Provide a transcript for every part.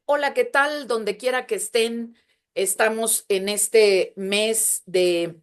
Hola, ¿qué tal? Donde quiera que estén, estamos en este mes de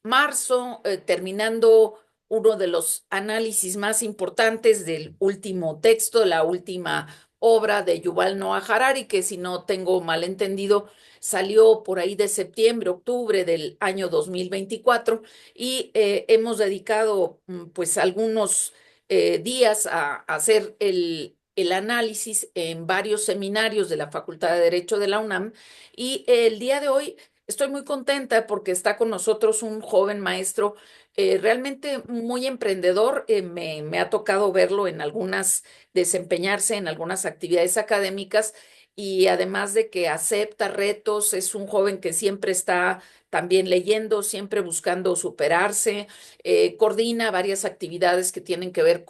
marzo, terminando uno de los análisis más importantes del último texto, la última obra de Yuval Noah Harari, que si no tengo mal entendido, salió por ahí de septiembre, octubre del año 2024 y hemos dedicado pues algunos días a hacer el análisis en varios seminarios de la Facultad de Derecho de la UNAM y el día de hoy estoy muy contenta porque está con nosotros un joven maestro realmente muy emprendedor. Me ha tocado verlo en desempeñarse en algunas actividades académicas y además de que acepta retos, es un joven que siempre está también leyendo, siempre buscando superarse, coordina varias actividades que tienen que ver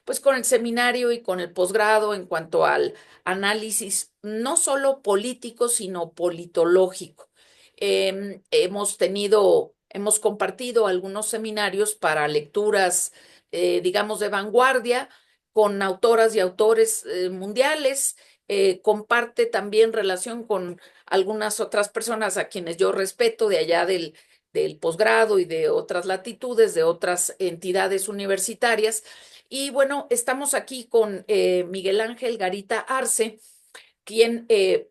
pues, con el seminario y con el posgrado en cuanto al análisis no solo político, sino politológico. Hemos compartido algunos seminarios para lecturas, digamos, de vanguardia con autoras y autores mundiales. Comparte también relación con algunas otras personas a quienes yo respeto de allá del posgrado y de otras latitudes, de otras entidades universitarias. Y bueno, estamos aquí con Miguel Ángel Garita Arce, quien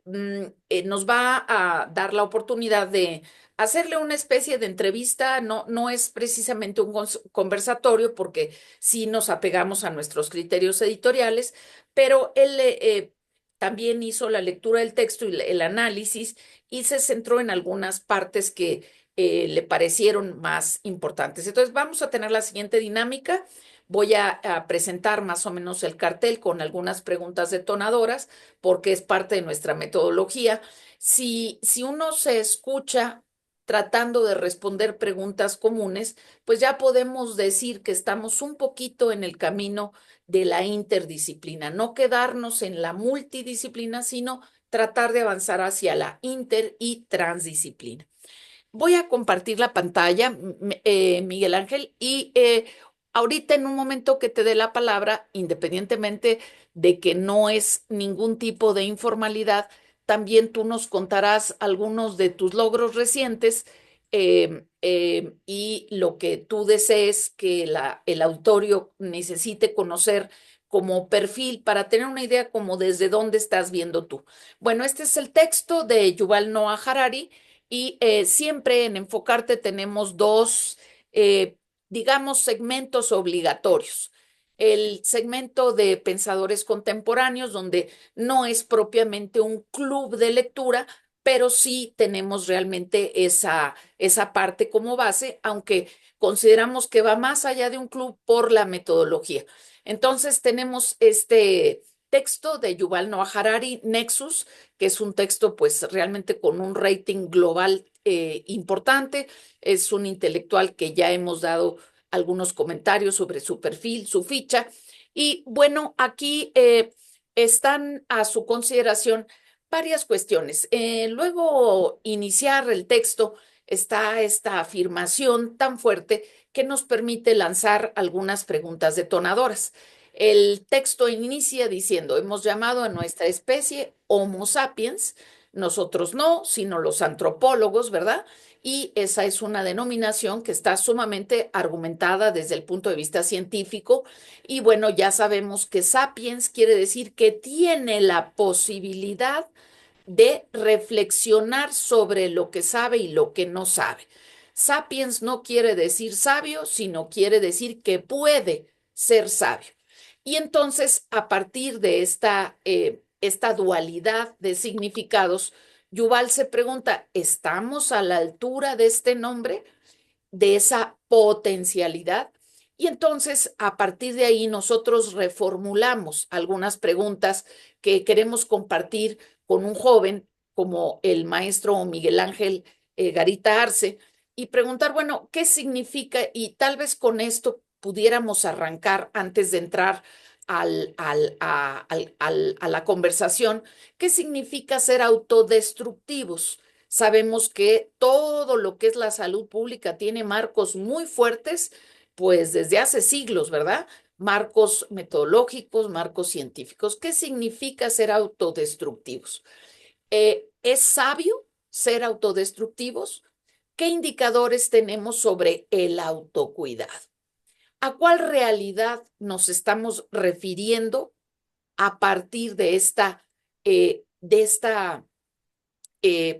nos va a dar la oportunidad de hacerle una especie de entrevista. No, no es precisamente un conversatorio porque sí nos apegamos a nuestros criterios editoriales, pero él también hizo la lectura del texto y el análisis y se centró en algunas partes que le parecieron más importantes. Entonces vamos a tener la siguiente dinámica. Voy a presentar más o menos el cartel con algunas preguntas detonadoras porque es parte de nuestra metodología. Si uno se escucha tratando de responder preguntas comunes, pues ya podemos decir que estamos un poquito en el camino de la interdisciplina, no quedarnos en la multidisciplina, sino tratar de avanzar hacia la inter y transdisciplina. Voy a compartir la pantalla, Miguel Ángel, y ahorita en un momento que te dé la palabra, independientemente de que no es ningún tipo de informalidad, también tú nos contarás algunos de tus logros recientes y lo que tú desees que el auditorio necesite conocer como perfil para tener una idea como desde dónde estás viendo tú. Bueno, este es el texto de Yuval Noah Harari y siempre en Enfocarte tenemos dos, digamos, segmentos obligatorios. El segmento de pensadores contemporáneos, donde no es propiamente un club de lectura, pero sí tenemos realmente esa parte como base, aunque consideramos que va más allá de un club por la metodología. Entonces tenemos este texto de Yuval Noah Harari, Nexus, que es un texto pues realmente con un rating global importante. Es un intelectual que ya hemos dado algunos comentarios sobre su perfil, su ficha. Y bueno, aquí están a su consideración varias cuestiones. Luego iniciar el texto está esta afirmación tan fuerte que nos permite lanzar algunas preguntas detonadoras. El texto inicia diciendo, hemos llamado a nuestra especie Homo sapiens, nosotros no, sino los antropólogos, ¿verdad? Y esa es una denominación que está sumamente argumentada desde el punto de vista científico. Y bueno, ya sabemos que sapiens quiere decir que tiene la posibilidad de reflexionar sobre lo que sabe y lo que no sabe. Sapiens no quiere decir sabio, sino quiere decir que puede ser sabio. Y entonces, a partir de esta dualidad de significados, Yuval se pregunta, ¿estamos a la altura de este nombre, de esa potencialidad? Y entonces, a partir de ahí, nosotros reformulamos algunas preguntas que queremos compartir con un joven como el maestro Miguel Ángel Garita Arce y preguntar, bueno, ¿qué significa? Y tal vez con esto pudiéramos arrancar antes de entrar a la conversación, ¿qué significa ser autodestructivos? Sabemos que todo lo que es la salud pública tiene marcos muy fuertes, pues desde hace siglos, ¿verdad? marcos metodológicos, marcos científicos. ¿Qué significa ser autodestructivos? ¿Es sabio ser autodestructivos? ¿Qué indicadores tenemos sobre el autocuidado? ¿A cuál realidad nos estamos refiriendo a partir de esta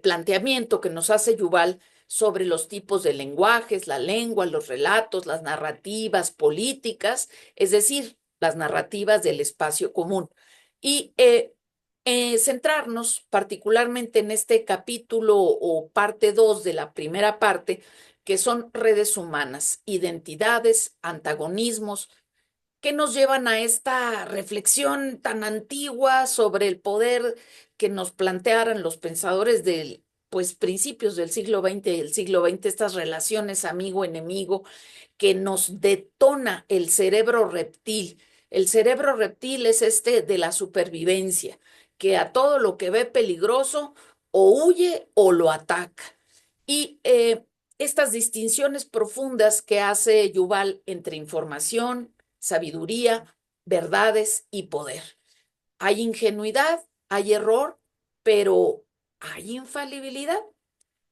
planteamiento que nos hace Yuval sobre los tipos de lenguajes, la lengua, los relatos, las narrativas políticas, es decir, las narrativas del espacio común? Y centrarnos particularmente en este capítulo o parte 2 de la primera parte, que son redes humanas, identidades, antagonismos, que nos llevan a esta reflexión tan antigua sobre el poder que nos plantearan los pensadores del, pues, principios del siglo XX y el siglo XX, estas relaciones amigo-enemigo que nos detona el cerebro reptil. El cerebro reptil es este de la supervivencia, que a todo lo que ve peligroso o huye o lo ataca. Y estas distinciones profundas que hace Yuval entre información, sabiduría, verdades y poder. Hay ingenuidad, hay error, pero hay infalibilidad.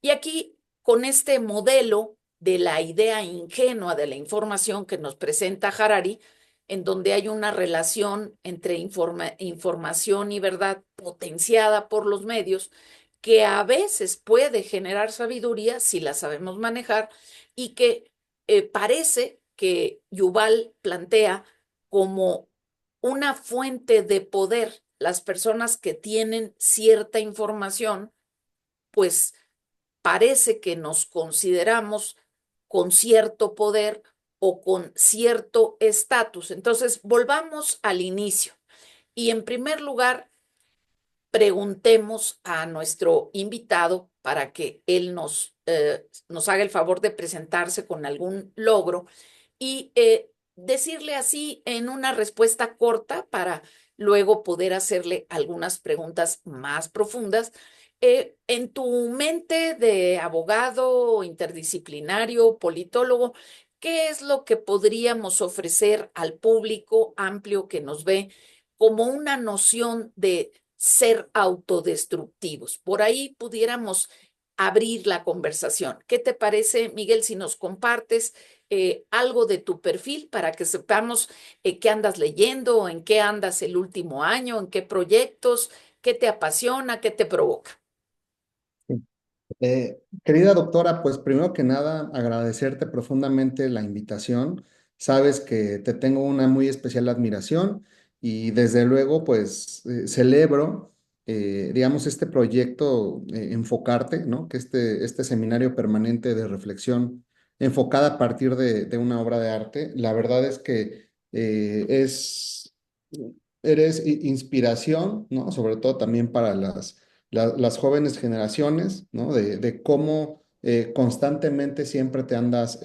Y aquí, con este modelo de la idea ingenua de la información que nos presenta Harari, en donde hay una relación entre información y verdad potenciada por los medios, que a veces puede generar sabiduría si la sabemos manejar, y que parece que Yuval plantea como una fuente de poder las personas que tienen cierta información, pues parece que nos consideramos con cierto poder o con cierto estatus. Entonces, volvamos al inicio y, en primer lugar, preguntemos a nuestro invitado para que él nos haga el favor de presentarse con algún logro y decirle así en una respuesta corta para luego poder hacerle algunas preguntas más profundas. En tu mente de abogado interdisciplinario, politólogo, ¿qué es lo que podríamos ofrecer al público amplio que nos ve como una noción de ser autodestructivos? Por ahí pudiéramos abrir la conversación. ¿Qué te parece, Miguel, si nos compartes algo de tu perfil para que sepamos qué andas leyendo, en qué andas el último año, en qué proyectos, qué te apasiona, qué te provoca? Querida doctora, pues primero que nada agradecerte profundamente la invitación. Sabes que te tengo una muy especial admiración y desde luego pues celebro, digamos, este proyecto Enfocarte, ¿no? Que este seminario permanente de reflexión enfocada a partir de una obra de arte. La verdad es que eres inspiración, ¿no? Sobre todo también para las jóvenes generaciones, ¿no? De cómo constantemente siempre te andas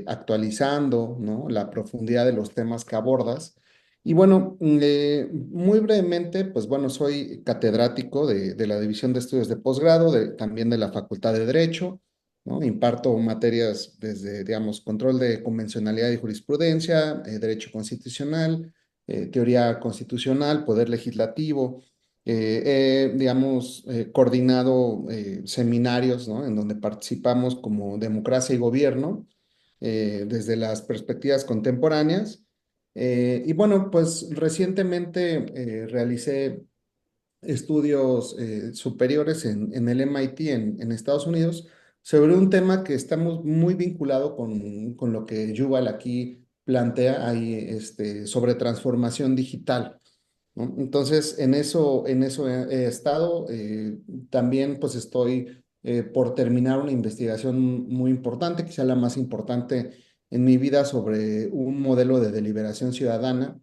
actualizando, ¿no? La profundidad de los temas que abordas. Y bueno, muy brevemente, pues bueno, soy catedrático de la División de Estudios de Posgrado, también de la Facultad de Derecho, ¿no? Imparto materias desde, digamos, control de convencionalidad y jurisprudencia, derecho constitucional, teoría constitucional, poder legislativo. Digamos, coordinado seminarios, ¿no? En donde participamos como democracia y gobierno desde las perspectivas contemporáneas. Y bueno, pues recientemente realicé estudios superiores en el MIT en Estados Unidos sobre un tema que estamos muy vinculado con lo que Yuval aquí plantea ahí, sobre transformación digital, ¿no? Entonces, en eso he estado. También pues estoy por terminar una investigación muy importante, quizá la más importante en mi vida, sobre un modelo de deliberación ciudadana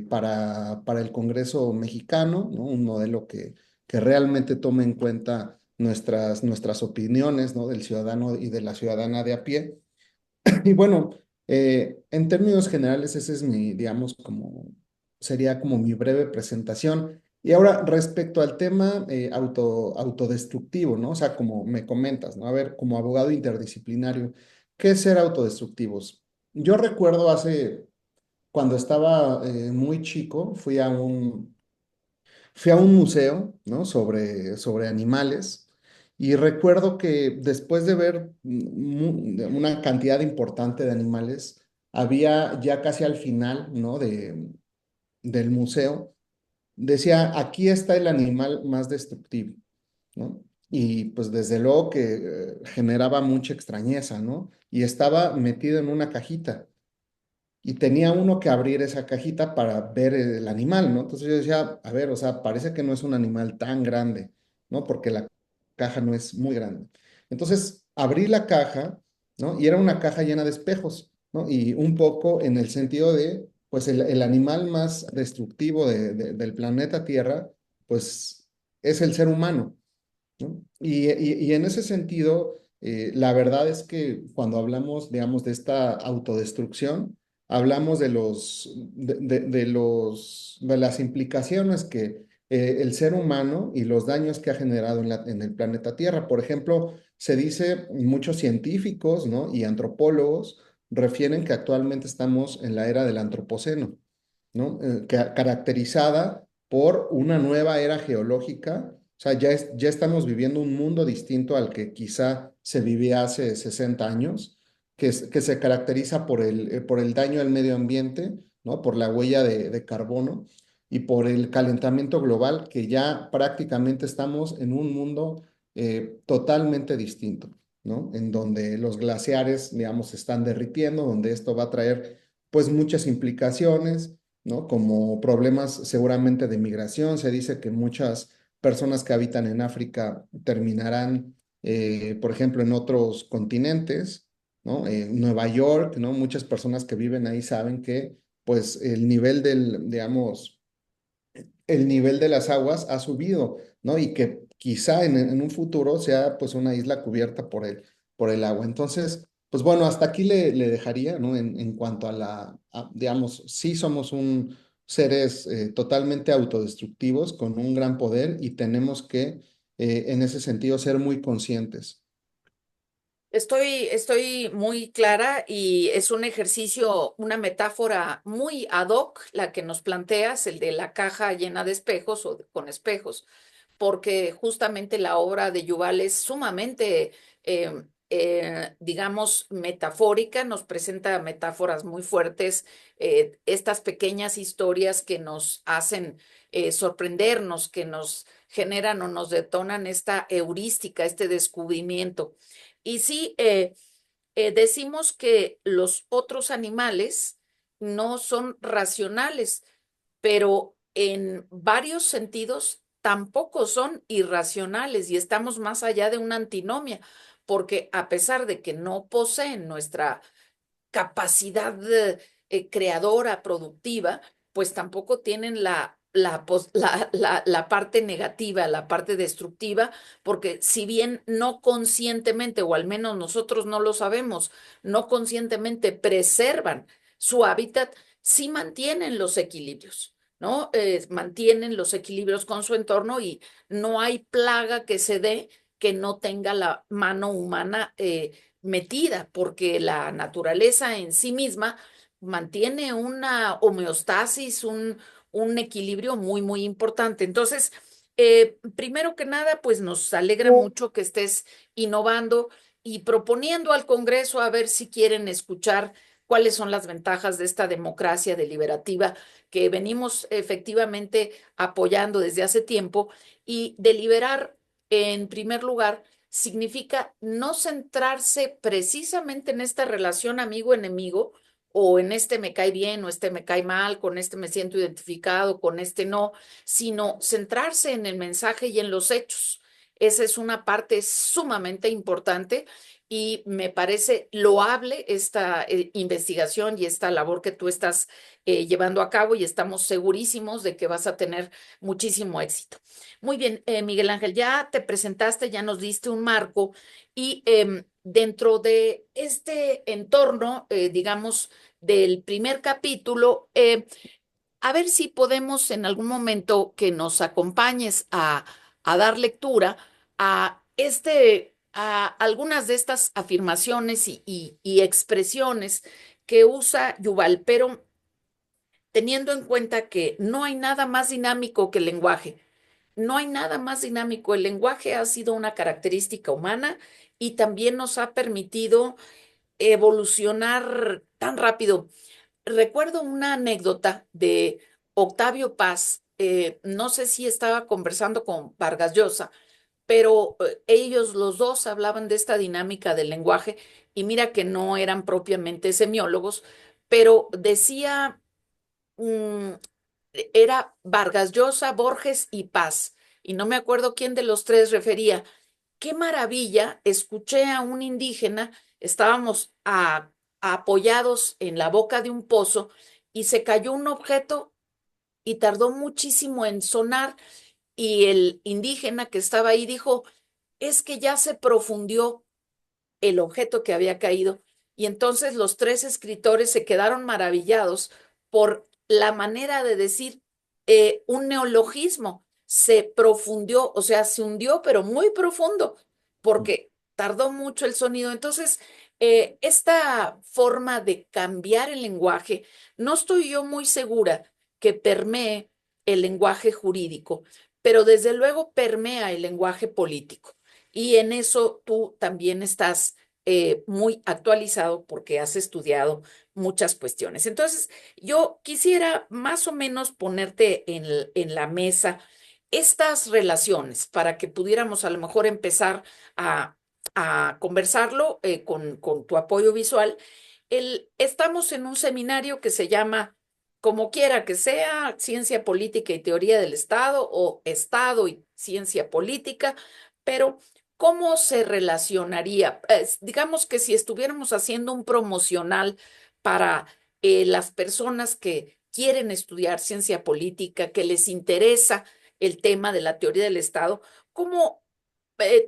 para el Congreso mexicano, ¿no? Un modelo que realmente tome en cuenta nuestras opiniones, ¿no? Del ciudadano y de la ciudadana de a pie. Y bueno, en términos generales, ese es mi, digamos, sería como mi breve presentación. Y ahora, respecto al tema autodestructivo, ¿no? O sea, como me comentas, ¿no? A ver, como abogado interdisciplinario, ¿qué es ser autodestructivos? Yo recuerdo hace cuando estaba muy chico, fui a un museo, ¿no? Sobre animales. Y recuerdo que después de ver una cantidad importante de animales, había ya casi al final, ¿no? Del museo, decía, aquí está el animal más destructivo, ¿no? Y pues desde luego que generaba mucha extrañeza, ¿no? Y estaba metido en una cajita y tenía uno que abrir esa cajita para ver el animal, ¿no? Entonces yo decía, a ver, o sea, parece que no es un animal tan grande, ¿no? Porque la caja no es muy grande. Entonces abrí la caja, ¿no? Y era una caja llena de espejos, ¿no? Y un poco en el sentido de, pues el animal más destructivo del planeta Tierra, pues es el ser humano, ¿no? Y en ese sentido, la verdad es que cuando hablamos, digamos, de esta autodestrucción, hablamos de las implicaciones que el ser humano y los daños que ha generado en el planeta Tierra. Por ejemplo, se dice, muchos científicos, ¿no? Y antropólogos refieren que actualmente estamos en la era del antropoceno, ¿no? Caracterizada por una nueva era geológica. O sea, ya estamos viviendo un mundo distinto al que quizá se vivía hace 60 años, que se caracteriza por el daño al medio ambiente, ¿no? Por la huella de carbono y por el calentamiento global, que ya prácticamente estamos en un mundo totalmente distinto, ¿no? En donde los glaciares, digamos, se están derritiendo, donde esto va a traer pues muchas implicaciones, ¿no? Como problemas seguramente de migración. Se dice que muchas personas que habitan en África terminarán, por ejemplo, en otros continentes, ¿no? En Nueva York, ¿no? Muchas personas que viven ahí saben que, pues, digamos, el nivel de las aguas ha subido, ¿no? Y que quizá en un futuro sea pues una isla cubierta por el agua. Entonces, pues bueno, hasta aquí le dejaría, ¿no? En cuanto digamos, sí somos seres totalmente autodestructivos con un gran poder y tenemos que, en ese sentido, ser muy conscientes. Estoy muy clara y es un ejercicio, una metáfora muy ad hoc la que nos planteas, el de la caja llena de espejos o con espejos, porque justamente la obra de Yuval es sumamente, digamos, metafórica, nos presenta metáforas muy fuertes, estas pequeñas historias que nos hacen sorprendernos, que nos generan o nos detonan esta heurística, este descubrimiento. Y sí, decimos que los otros animales no son racionales, pero en varios sentidos tampoco son irracionales y estamos más allá de una antinomia, porque a pesar de que no poseen nuestra capacidad creadora, productiva, pues tampoco tienen la parte negativa, la parte destructiva, porque si bien no conscientemente, o al menos nosotros no lo sabemos, no conscientemente preservan su hábitat, sí mantienen los equilibrios, ¿no? Mantienen los equilibrios con su entorno y no hay plaga que se dé que no tenga la mano humana metida, porque la naturaleza en sí misma mantiene una homeostasis, un equilibrio muy, muy importante. Entonces, primero que nada, pues nos alegra mucho que estés innovando y proponiendo al Congreso a ver si quieren escuchar cuáles son las ventajas de esta democracia deliberativa que venimos efectivamente apoyando desde hace tiempo y deliberar en primer lugar significa no centrarse precisamente en esta relación amigo-enemigo o en este me cae bien o este me cae mal, con este me siento identificado, con este no, sino centrarse en el mensaje y en los hechos. Esa es una parte sumamente importante y me parece loable esta investigación y esta labor que tú estás llevando a cabo y estamos segurísimos de que vas a tener muchísimo éxito. Muy bien, Miguel Ángel, ya te presentaste, ya nos diste un marco y dentro de este entorno, digamos, del primer capítulo, a ver si podemos en algún momento que nos acompañes a dar lectura a algunas de estas afirmaciones y expresiones que usa Yuval, pero teniendo en cuenta que no hay nada más dinámico que el lenguaje. No hay nada más dinámico. El lenguaje ha sido una característica humana y también nos ha permitido evolucionar tan rápido. Recuerdo una anécdota de Octavio Paz. No sé si estaba conversando con Vargas Llosa, pero ellos los dos hablaban de esta dinámica del lenguaje y mira que no eran propiamente semiólogos, pero decía, mm, era Vargas Llosa, Borges y Paz, y no me acuerdo quién de los tres refería. Qué maravilla, escuché a un indígena, estábamos apoyados en la boca de un pozo y se cayó un objeto y tardó muchísimo en sonar y el indígena que estaba ahí dijo, es que ya se profundió el objeto que había caído. Y entonces los tres escritores se quedaron maravillados por la manera de decir un neologismo. Se profundió, o sea, se hundió, pero muy profundo, porque tardó mucho el sonido. Entonces, esta forma de cambiar el lenguaje, no estoy yo muy segura que permee el lenguaje jurídico, pero desde luego permea el lenguaje político. Y en eso tú también estás muy actualizado porque has estudiado muchas cuestiones. Entonces, yo quisiera más o menos ponerte en la mesa estas relaciones para que pudiéramos a lo mejor empezar a, a conversarlo con tu apoyo visual. Estamos en un seminario que se llama, como quiera que sea, Ciencia Política y Teoría del Estado o Estado y Ciencia Política, pero ¿cómo se relacionaría? Digamos que si estuviéramos haciendo un promocional para las personas que quieren estudiar ciencia política, que les interesa el tema de la teoría del Estado, ¿cómo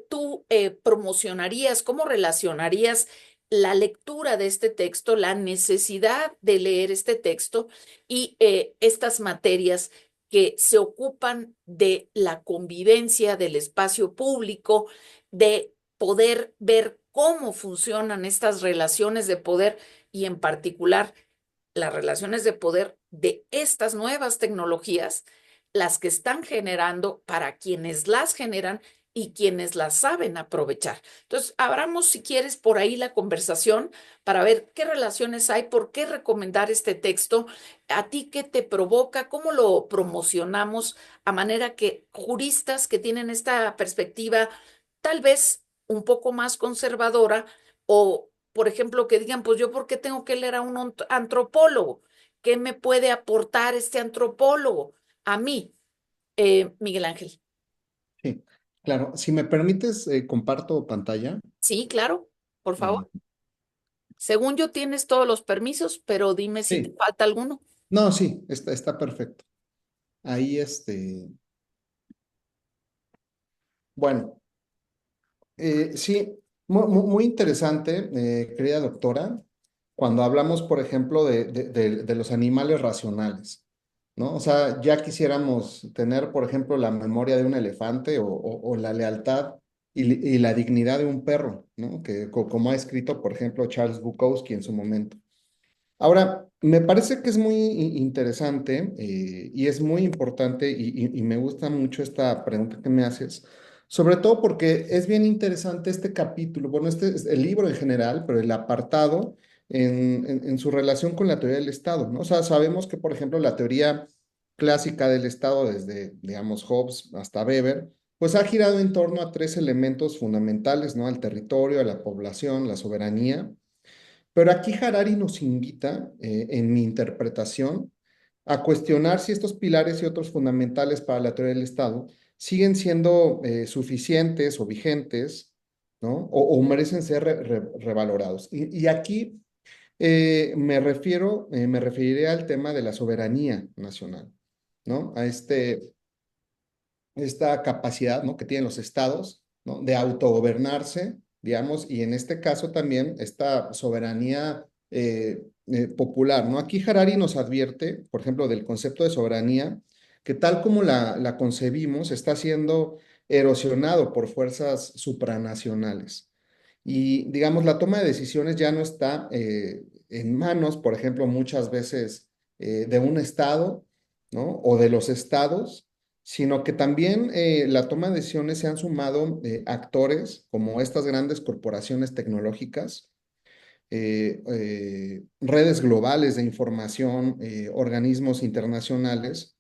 tú promocionarías, cómo relacionarías la lectura de este texto, la necesidad de leer este texto y estas materias que se ocupan de la convivencia del espacio público, de poder ver cómo funcionan estas relaciones de poder y en particular las relaciones de poder de estas nuevas tecnologías, las que están generando para quienes las generan y quienes las saben aprovechar? Entonces, abramos, si quieres, por ahí la conversación para ver qué relaciones hay, por qué recomendar este texto, a ti qué te provoca, cómo lo promocionamos, a manera que juristas que tienen esta perspectiva tal vez un poco más conservadora o, por ejemplo, que digan, pues yo, ¿por qué tengo que leer a un antropólogo? ¿Qué me puede aportar este antropólogo a mí, Miguel Ángel? Sí, claro. Si me permites, comparto pantalla. Sí, claro, por Eh, favor. Según yo tienes todos los permisos, pero dime si te sí, falta alguno. no, sí, está perfecto. Ahí, bueno, sí, muy interesante, querida doctora, cuando hablamos, por ejemplo, de los animales racionales, ¿no? O sea, ya quisiéramos tener, por ejemplo, la memoria de un elefante o la lealtad y la dignidad de un perro, ¿no? Que como ha escrito, por ejemplo, Charles Bukowski en su momento. Ahora, me parece que es muy interesante y es muy importante y me gusta mucho esta pregunta que me haces, sobre todo porque es bien interesante este capítulo, bueno, este es el libro en general, pero el apartado en su relación con la teoría del Estado, ¿no? O sea, sabemos que, por ejemplo, la teoría clásica del Estado, desde, digamos, Hobbes hasta Weber, pues ha girado en torno a tres elementos fundamentales, ¿no? Al territorio, a la población, la soberanía. Pero aquí Harari nos invita, en mi interpretación, a cuestionar si estos pilares y otros fundamentales para la teoría del Estado siguen siendo suficientes o vigentes, ¿no? O merecen ser revalorados. Y aquí me referiré al tema de la soberanía nacional, ¿no? A esta capacidad, ¿no? Que tienen los estados, ¿no? De autogobernarse, digamos, y en este caso también esta soberanía popular, ¿no? Aquí Harari nos advierte, por ejemplo, del concepto de soberanía, que tal como la concebimos, está siendo erosionado por fuerzas supranacionales. Y, digamos, la toma de decisiones ya no está en manos, por ejemplo, muchas veces de un estado, ¿no? O de los estados, sino que también la toma de decisiones se han sumado actores como estas grandes corporaciones tecnológicas, redes globales de información, organismos internacionales.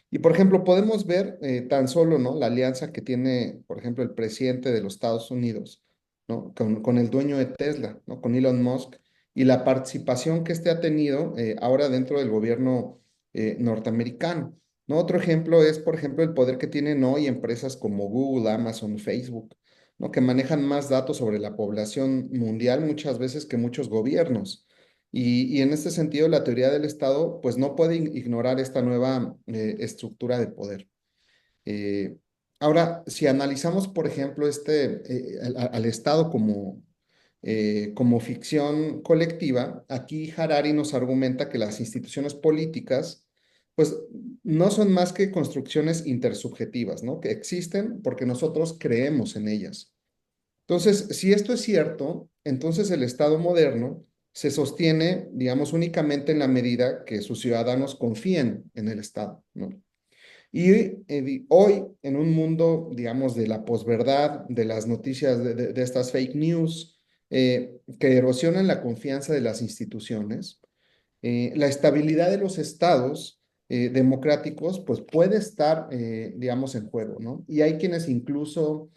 Y por ejemplo, podemos ver tan solo, ¿no? La alianza que tiene, por ejemplo, el presidente de los Estados Unidos, ¿no? Con el dueño de Tesla, ¿no? Con Elon Musk, y la participación que este ha tenido ahora dentro del gobierno norteamericano, ¿no? Otro ejemplo es, por ejemplo, el poder que tienen hoy empresas como Google, Amazon, Facebook, ¿no? Que manejan más datos sobre la población mundial muchas veces que muchos gobiernos. Y en este sentido, la teoría del Estado, pues no puede ignorar esta nueva estructura de poder. Eh, Ahora, si analizamos, por ejemplo, al Estado como ficción colectiva, aquí Harari nos argumenta que las instituciones políticas, pues no son más que construcciones intersubjetivas, ¿no? Que existen porque nosotros creemos en ellas. Entonces, si esto es cierto, entonces el Estado moderno se sostiene, digamos, únicamente en la medida que sus ciudadanos confíen en el Estado, ¿no? Y hoy, en un mundo, digamos, de la posverdad, de las noticias, de estas fake news, que erosionan la confianza de las instituciones, la estabilidad de los estados democráticos, pues puede estar, digamos, en juego, ¿no? Y hay quienes incluso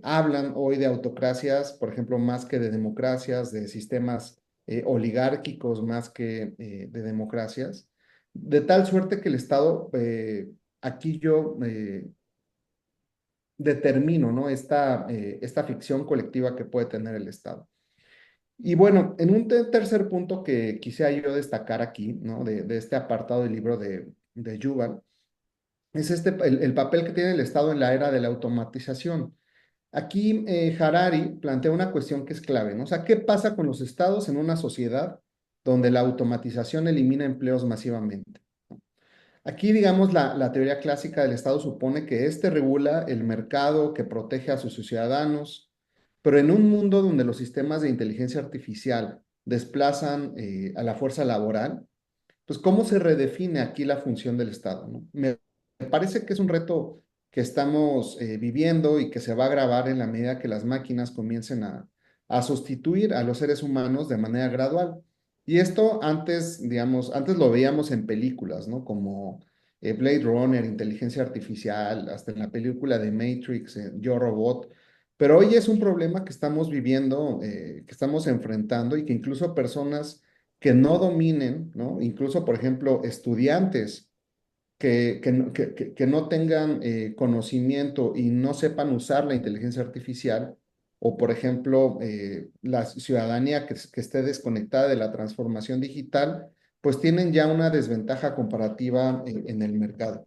hablan hoy de autocracias, por ejemplo, más que de democracias, de sistemas oligárquicos más que de democracias, de tal suerte que el Estado, aquí yo determino, ¿no? Esta ficción colectiva que puede tener el Estado. Y bueno, en un tercer punto que quisiera yo destacar aquí, ¿no? De este apartado del libro de Yuval, es el papel que tiene el Estado en la era de la automatización. Aquí Harari plantea una cuestión que es clave, ¿no? O sea, ¿qué pasa con los estados en una sociedad donde la automatización elimina empleos masivamente? Aquí, digamos, la teoría clásica del Estado supone que éste regula el mercado, que protege a sus ciudadanos, pero en un mundo donde los sistemas de inteligencia artificial desplazan a la fuerza laboral, pues ¿cómo se redefine aquí la función del Estado, ¿no? Me parece que es un reto que estamos viviendo y que se va a agravar en la medida que las máquinas comiencen a sustituir a los seres humanos de manera gradual. Y esto antes, digamos, antes lo veíamos en películas, ¿no? Como Blade Runner, inteligencia artificial, hasta en la película de Matrix, Yo Robot. Pero hoy es un problema que estamos viviendo, que estamos enfrentando y que incluso personas que no dominen, ¿no? Incluso, por ejemplo, estudiantes que no tengan conocimiento y no sepan usar la inteligencia artificial, o por ejemplo, la ciudadanía que esté desconectada de la transformación digital, pues tienen ya una desventaja comparativa en el mercado.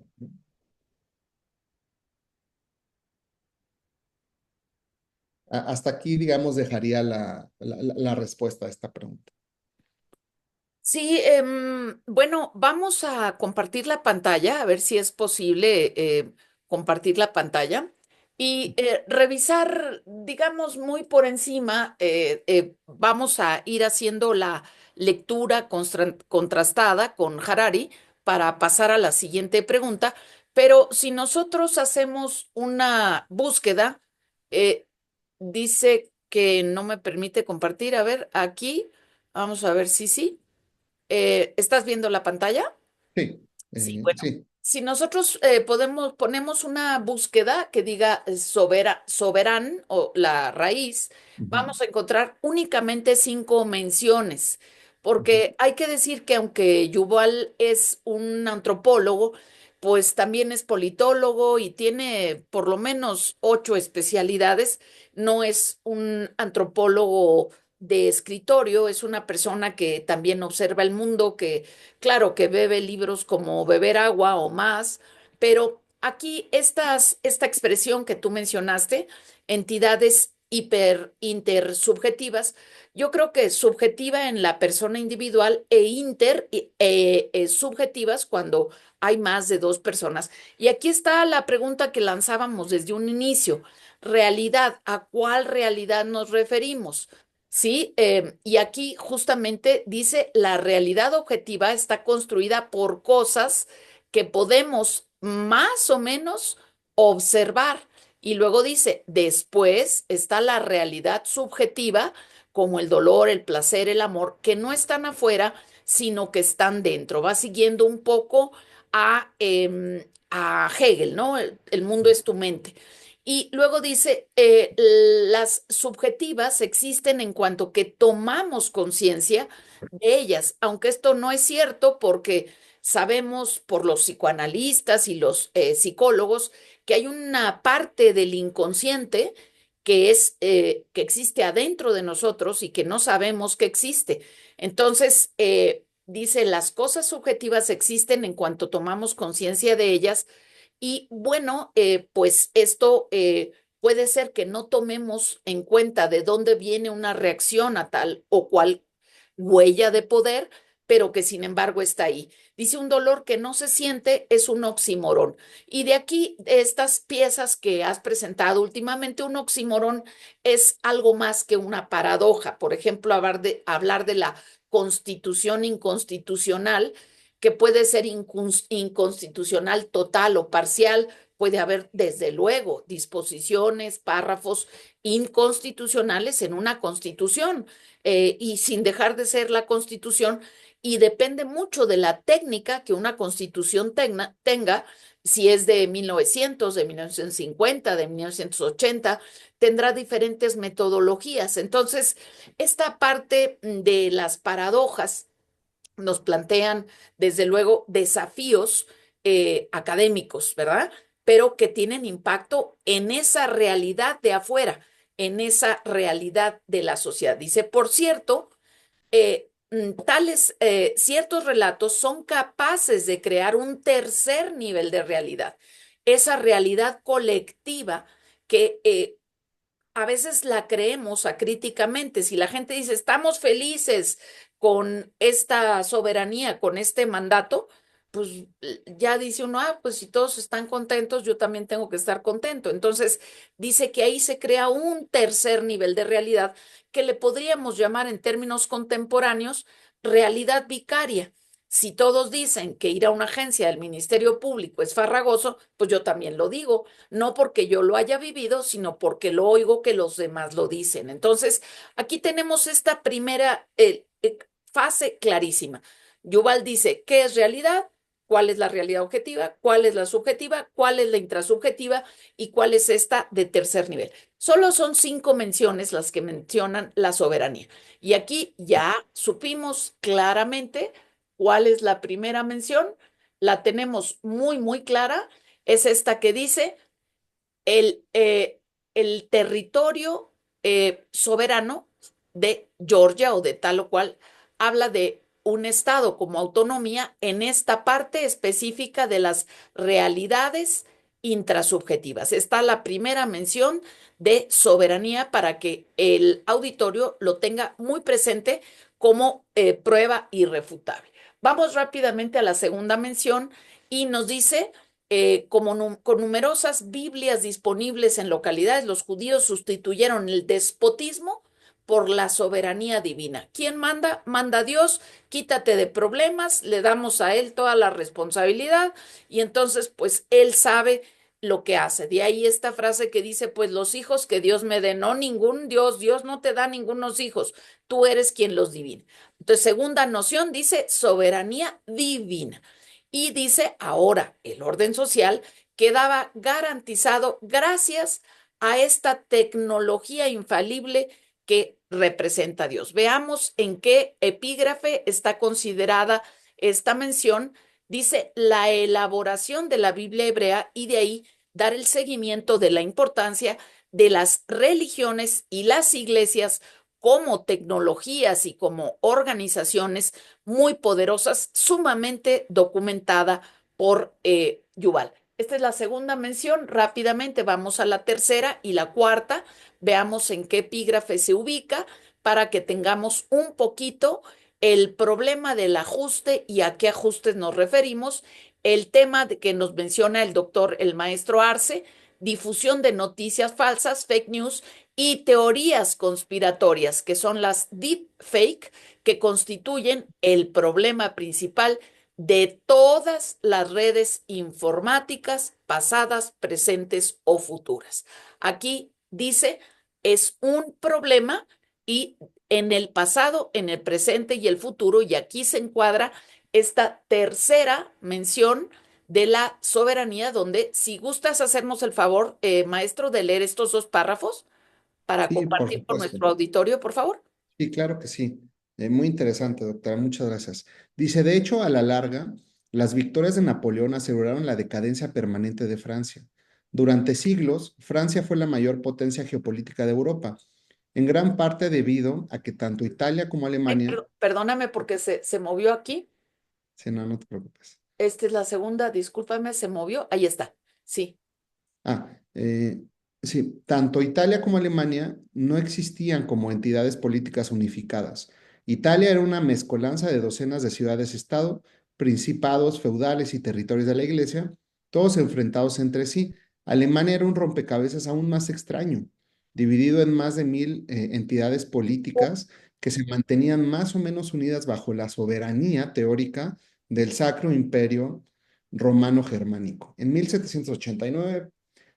Hasta aquí, digamos, dejaría la respuesta a esta pregunta. Sí, bueno, vamos a compartir la pantalla, a ver si es posible compartir la pantalla y revisar, digamos, muy por encima, vamos a ir haciendo la lectura contrastada con Harari para pasar a la siguiente pregunta, pero si nosotros hacemos una búsqueda, eh, dice que no me permite compartir, a ver, aquí, vamos a ver si sí. ¿Estás viendo la pantalla? Sí, Sí, bueno. sí. Si nosotros ponemos una búsqueda que diga soberán o la raíz, Ujú, vamos a encontrar únicamente 5 menciones, ujú. porque hay que decir que aunque Yuval es un antropólogo, pues también es politólogo y tiene por lo menos 8 especialidades. No es un antropólogo de escritorio, es una persona que también observa el mundo, que claro que bebe libros como beber agua o más, pero aquí esta expresión que tú mencionaste, entidades intersubjetivas, yo creo que subjetiva en la persona individual e subjetivas cuando hay más de 2 personas. Y aquí está la pregunta que lanzábamos desde un inicio. Realidad, ¿a cuál realidad nos referimos? ¿sí? Y aquí justamente dice, la realidad objetiva está construida por cosas que podemos más o menos observar. Y luego dice, después está la realidad subjetiva, como el dolor, el placer, el amor, que no están afuera, sino que están dentro. Va siguiendo un poco a Hegel, ¿no? El mundo es tu mente. Y luego dice, las subjetivas existen en cuanto que tomamos conciencia de ellas, aunque esto no es cierto porque sabemos por los psicoanalistas y los psicólogos que hay una parte del inconsciente que existe adentro de nosotros y que no sabemos que existe. Entonces, dice, las cosas subjetivas existen en cuanto tomamos conciencia de ellas y bueno, pues esto puede ser que no tomemos en cuenta de dónde viene una reacción a tal o cual huella de poder, pero que sin embargo está ahí. Dice, un dolor que no se siente es un oxímoron. Y de aquí, de estas piezas que has presentado últimamente, un oxímoron es algo más que una paradoja. Por ejemplo, hablar de la constitución inconstitucional, que puede ser inconstitucional total o parcial. Puede haber, desde luego, disposiciones, párrafos inconstitucionales en una constitución, y sin dejar de ser la constitución. Y depende mucho de la técnica que una constitución tenga, si es de 1900, de 1950, de 1980, tendrá diferentes metodologías. Entonces, esta parte de las paradojas nos plantean, desde luego, desafíos académicos, ¿verdad? Pero que tienen impacto en esa realidad de afuera, en esa realidad de la sociedad. Dice, por cierto, tales ciertos relatos son capaces de crear un tercer nivel de realidad, esa realidad colectiva que a veces la creemos acríticamente. Si la gente dice, estamos felices con esta soberanía, con este mandato, pues ya dice uno, ah, pues si todos están contentos, yo también tengo que estar contento. Entonces, dice que ahí se crea un tercer nivel de realidad que le podríamos llamar en términos contemporáneos realidad vicaria. Si todos dicen que ir a una agencia del Ministerio Público es farragoso, pues yo también lo digo, no porque yo lo haya vivido, sino porque lo oigo que los demás lo dicen. Entonces, aquí tenemos esta primera fase clarísima. Yuval dice, ¿qué es realidad? ¿Cuál es la realidad objetiva? ¿Cuál es la subjetiva? ¿Cuál es la intrasubjetiva? ¿Y cuál es esta de tercer nivel? Solo son 5 menciones las que mencionan la soberanía. Y aquí ya supimos claramente cuál es la primera mención. La tenemos muy, muy clara. Es esta que dice, el, eh, el territorio soberano de Georgia o de tal o cual habla de un estado como autonomía en esta parte específica de las realidades intrasubjetivas. Está la primera mención de soberanía para que el auditorio lo tenga muy presente como prueba irrefutable. Vamos rápidamente a la segunda mención y nos dice con numerosas Biblias disponibles en localidades, los judíos sustituyeron el despotismo por la soberanía divina. ¿Quién manda? Manda Dios, quítate de problemas, le damos a Él toda la responsabilidad y entonces pues Él sabe lo que hace. De ahí esta frase que dice, pues los hijos que Dios me dé, no ningún Dios, Dios no te da ningunos hijos, tú eres quien los divina. Entonces, segunda noción dice soberanía divina. Y dice, ahora el orden social quedaba garantizado gracias a esta tecnología infalible que representa a Dios. Veamos en qué epígrafe está considerada esta mención. Dice la elaboración de la Biblia hebrea y de ahí dar el seguimiento de la importancia de las religiones y las iglesias como tecnologías y como organizaciones muy poderosas, sumamente documentada por Yuval. Esta es la segunda mención. Rápidamente vamos a la tercera y la cuarta. Veamos en qué epígrafe se ubica para que tengamos un poquito el problema del ajuste y a qué ajustes nos referimos. El tema de que nos menciona el doctor, el maestro Arce, difusión de noticias falsas, fake news, y teorías conspiratorias, que son las deepfake, que constituyen el problema principal de todas las redes informáticas pasadas, presentes o futuras. Aquí dice, es un problema y en el pasado, en el presente y el futuro, y aquí se encuadra esta tercera mención de la soberanía, donde si gustas hacernos el favor, maestro, de leer estos dos párrafos para Sí, por compartir con supuesto. nuestro auditorio, por favor. Sí, claro que sí. Muy interesante, doctora. Muchas gracias. Dice, de hecho, a la larga, las victorias de Napoleón aseguraron la decadencia permanente de Francia. Durante siglos, Francia fue la mayor potencia geopolítica de Europa, en gran parte debido a que tanto Italia como Alemania, Perdóname porque se movió aquí. sí, no, no te preocupes. Esta es la segunda, discúlpame, se movió. Ahí está. Sí. Ah, sí, tanto Italia como Alemania no existían como entidades políticas unificadas. Italia era una mezcolanza de docenas de ciudades-estado, principados, feudales y territorios de la Iglesia, todos enfrentados entre sí. Alemania era un rompecabezas aún más extraño, dividido en más de 1000 entidades políticas que se mantenían más o menos unidas bajo la soberanía teórica del Sacro Imperio Romano Germánico. En 1789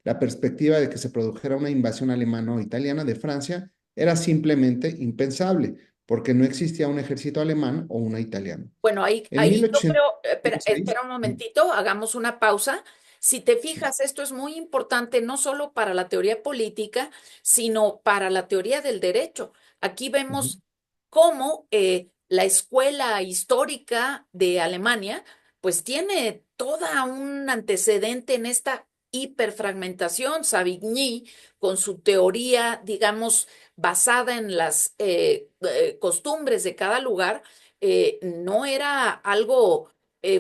la perspectiva de que se produjera una invasión alemana o italiana de Francia era simplemente impensable, porque no existía un ejército alemán o una italiano. Bueno, ahí, En ahí yo creo, espera 1806, un momentito, hagamos una pausa. Si te fijas, esto es muy importante no solo para la teoría política, sino para la teoría del derecho. Aquí ujú, vemos cómo la escuela histórica de Alemania, pues tiene toda un antecedente en esta hiperfragmentación. Savigny, con su teoría, digamos, basada en las costumbres de cada lugar, no era algo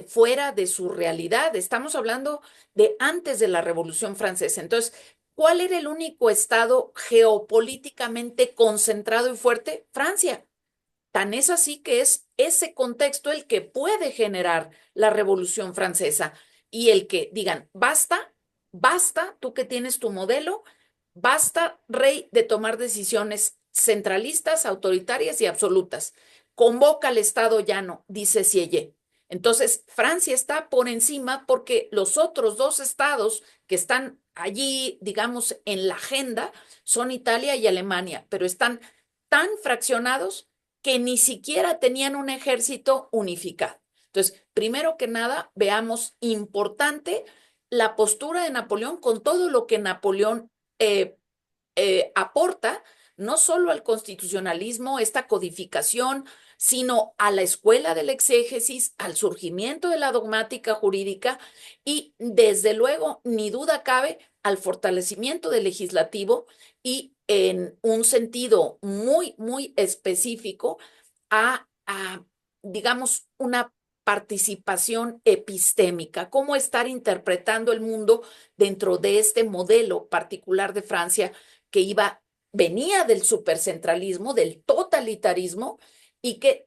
fuera de su realidad. Estamos hablando de antes de la Revolución Francesa. Entonces, ¿cuál era el único estado geopolíticamente concentrado y fuerte? Francia. Tan es así que es ese contexto el que puede generar la Revolución Francesa y el que digan, basta, basta, tú que tienes tu modelo, basta, rey, de tomar decisiones centralistas, autoritarias y absolutas. Convoca al Estado llano, dice Sieyé. Entonces, Francia está por encima porque los otros dos estados que están allí, digamos, en la agenda son Italia y Alemania, pero están tan fraccionados que ni siquiera tenían un ejército unificado. Entonces, primero que nada, veamos importante la postura de Napoleón con todo lo que Napoleón eh, aporta, no solo al constitucionalismo, esta codificación, sino a la escuela del exégesis, al surgimiento de la dogmática jurídica y, desde luego, ni duda cabe, al fortalecimiento del legislativo y, en un sentido muy, muy específico, a digamos, una participación epistémica, cómo estar interpretando el mundo dentro de este modelo particular de Francia que venía del supercentralismo, del totalitarismo y que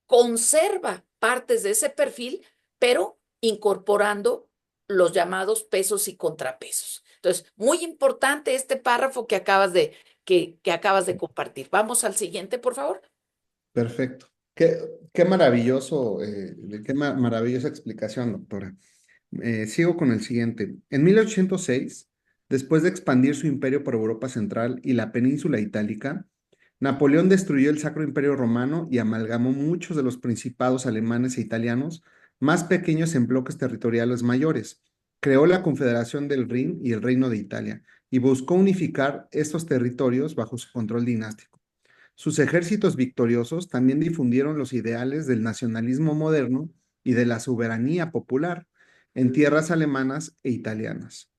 conserva partes de ese perfil, pero incorporando los llamados pesos y contrapesos. Entonces, muy importante este párrafo que acabas de compartir. Vamos al siguiente, por favor. perfecto. Qué maravilloso, maravillosa explicación, doctora. Sigo con el siguiente. En 1806, después de expandir su imperio por Europa Central y la península itálica, Napoleón destruyó el Sacro Imperio Romano y amalgamó muchos de los principados alemanes e italianos más pequeños en bloques territoriales mayores. Creó la Confederación del Rin y el Reino de Italia y buscó unificar estos territorios bajo su control dinástico. Sus ejércitos victoriosos también difundieron los ideales del nacionalismo moderno y de la soberanía popular en tierras alemanas e italianas.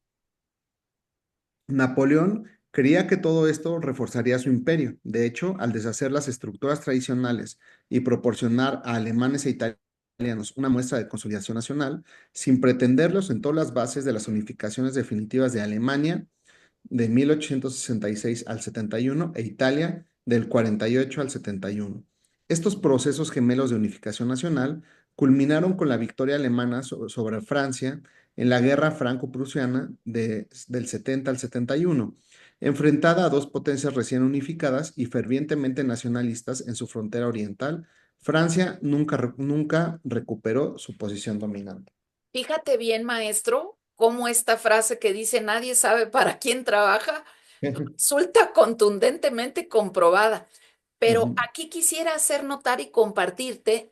Napoleón creía que todo esto reforzaría su imperio. De hecho, al deshacer las estructuras tradicionales y proporcionar a alemanes e italianos una muestra de consolidación nacional, sin pretenderlos en todas las bases de las unificaciones definitivas de Alemania de 1866 al 71 e Italia del 48 al 71. Estos procesos gemelos de unificación nacional culminaron con la victoria alemana sobre Francia en la guerra franco-prusiana del 70 al 71. enfrentada a dos potencias recién unificadas y fervientemente nacionalistas en su frontera oriental. Francia nunca recuperó su posición dominante. Fíjate bien, maestro, cómo esta frase que dice nadie sabe para quién trabaja resulta contundentemente comprobada. Pero Ujú, aquí quisiera hacer notar y compartirte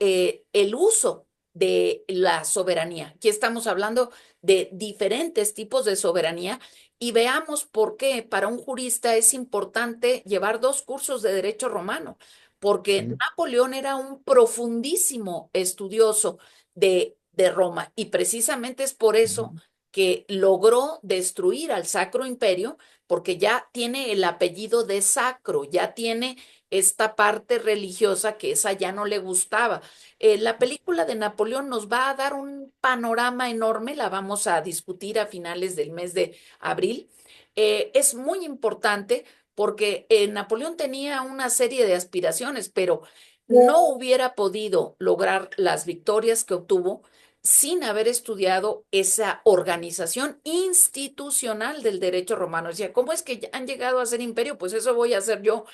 el uso de la soberanía. Aquí estamos hablando de diferentes tipos de soberanía y veamos por qué para un jurista es importante llevar dos cursos de derecho romano, porque sí, Napoleón era un profundísimo estudioso de Roma y precisamente es por eso ujú, que logró destruir al Sacro Imperio, porque ya tiene el apellido de sacro, ya tiene esta parte religiosa que esa ya no le gustaba. La película de Napoleón nos va a dar un panorama enorme, la vamos a discutir a finales del mes de abril. Es muy importante porque Napoleón tenía una serie de aspiraciones, pero no hubiera podido lograr las victorias que obtuvo sin haber estudiado esa organización institucional del derecho romano. Decía, ¿cómo es que han llegado a ser imperio? Pues eso voy a hacer yo.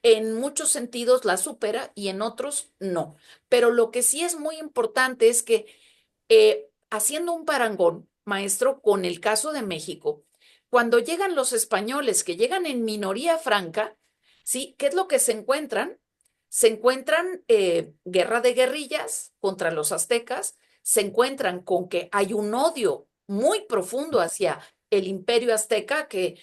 En muchos sentidos la supera y en otros no. Pero lo que sí es muy importante es que haciendo un parangón, maestro, con el caso de México, cuando llegan los españoles, que llegan en minoría franca, ¿sí? ¿Qué es lo que se encuentran? Se encuentran guerra de guerrillas contra los aztecas, se encuentran con que hay un odio muy profundo hacia el imperio azteca que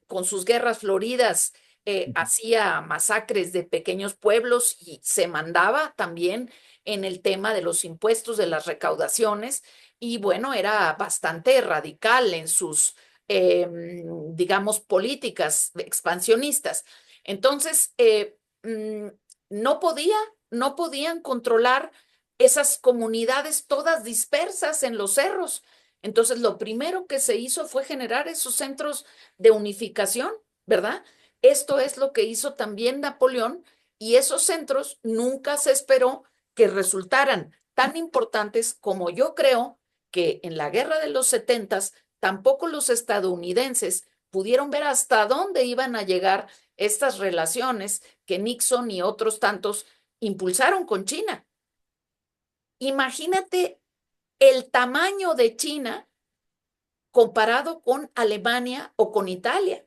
con sus guerras floridas ujú, hacía masacres de pequeños pueblos y se mandaba también en el tema de los impuestos, de las recaudaciones, y bueno, era bastante radical en sus, digamos, políticas expansionistas. Entonces, no podía, no podían controlar esas comunidades todas dispersas en los cerros. Entonces, lo primero que se hizo fue generar esos centros de unificación, ¿verdad? Esto es lo que hizo también Napoleón y esos centros nunca se esperó que resultaran tan importantes como yo creo que en la guerra de los setentas tampoco los estadounidenses pudieron ver hasta dónde iban a llegar estas relaciones que Nixon y otros tantos impulsaron con China. Imagínate el tamaño de China comparado con Alemania o con Italia.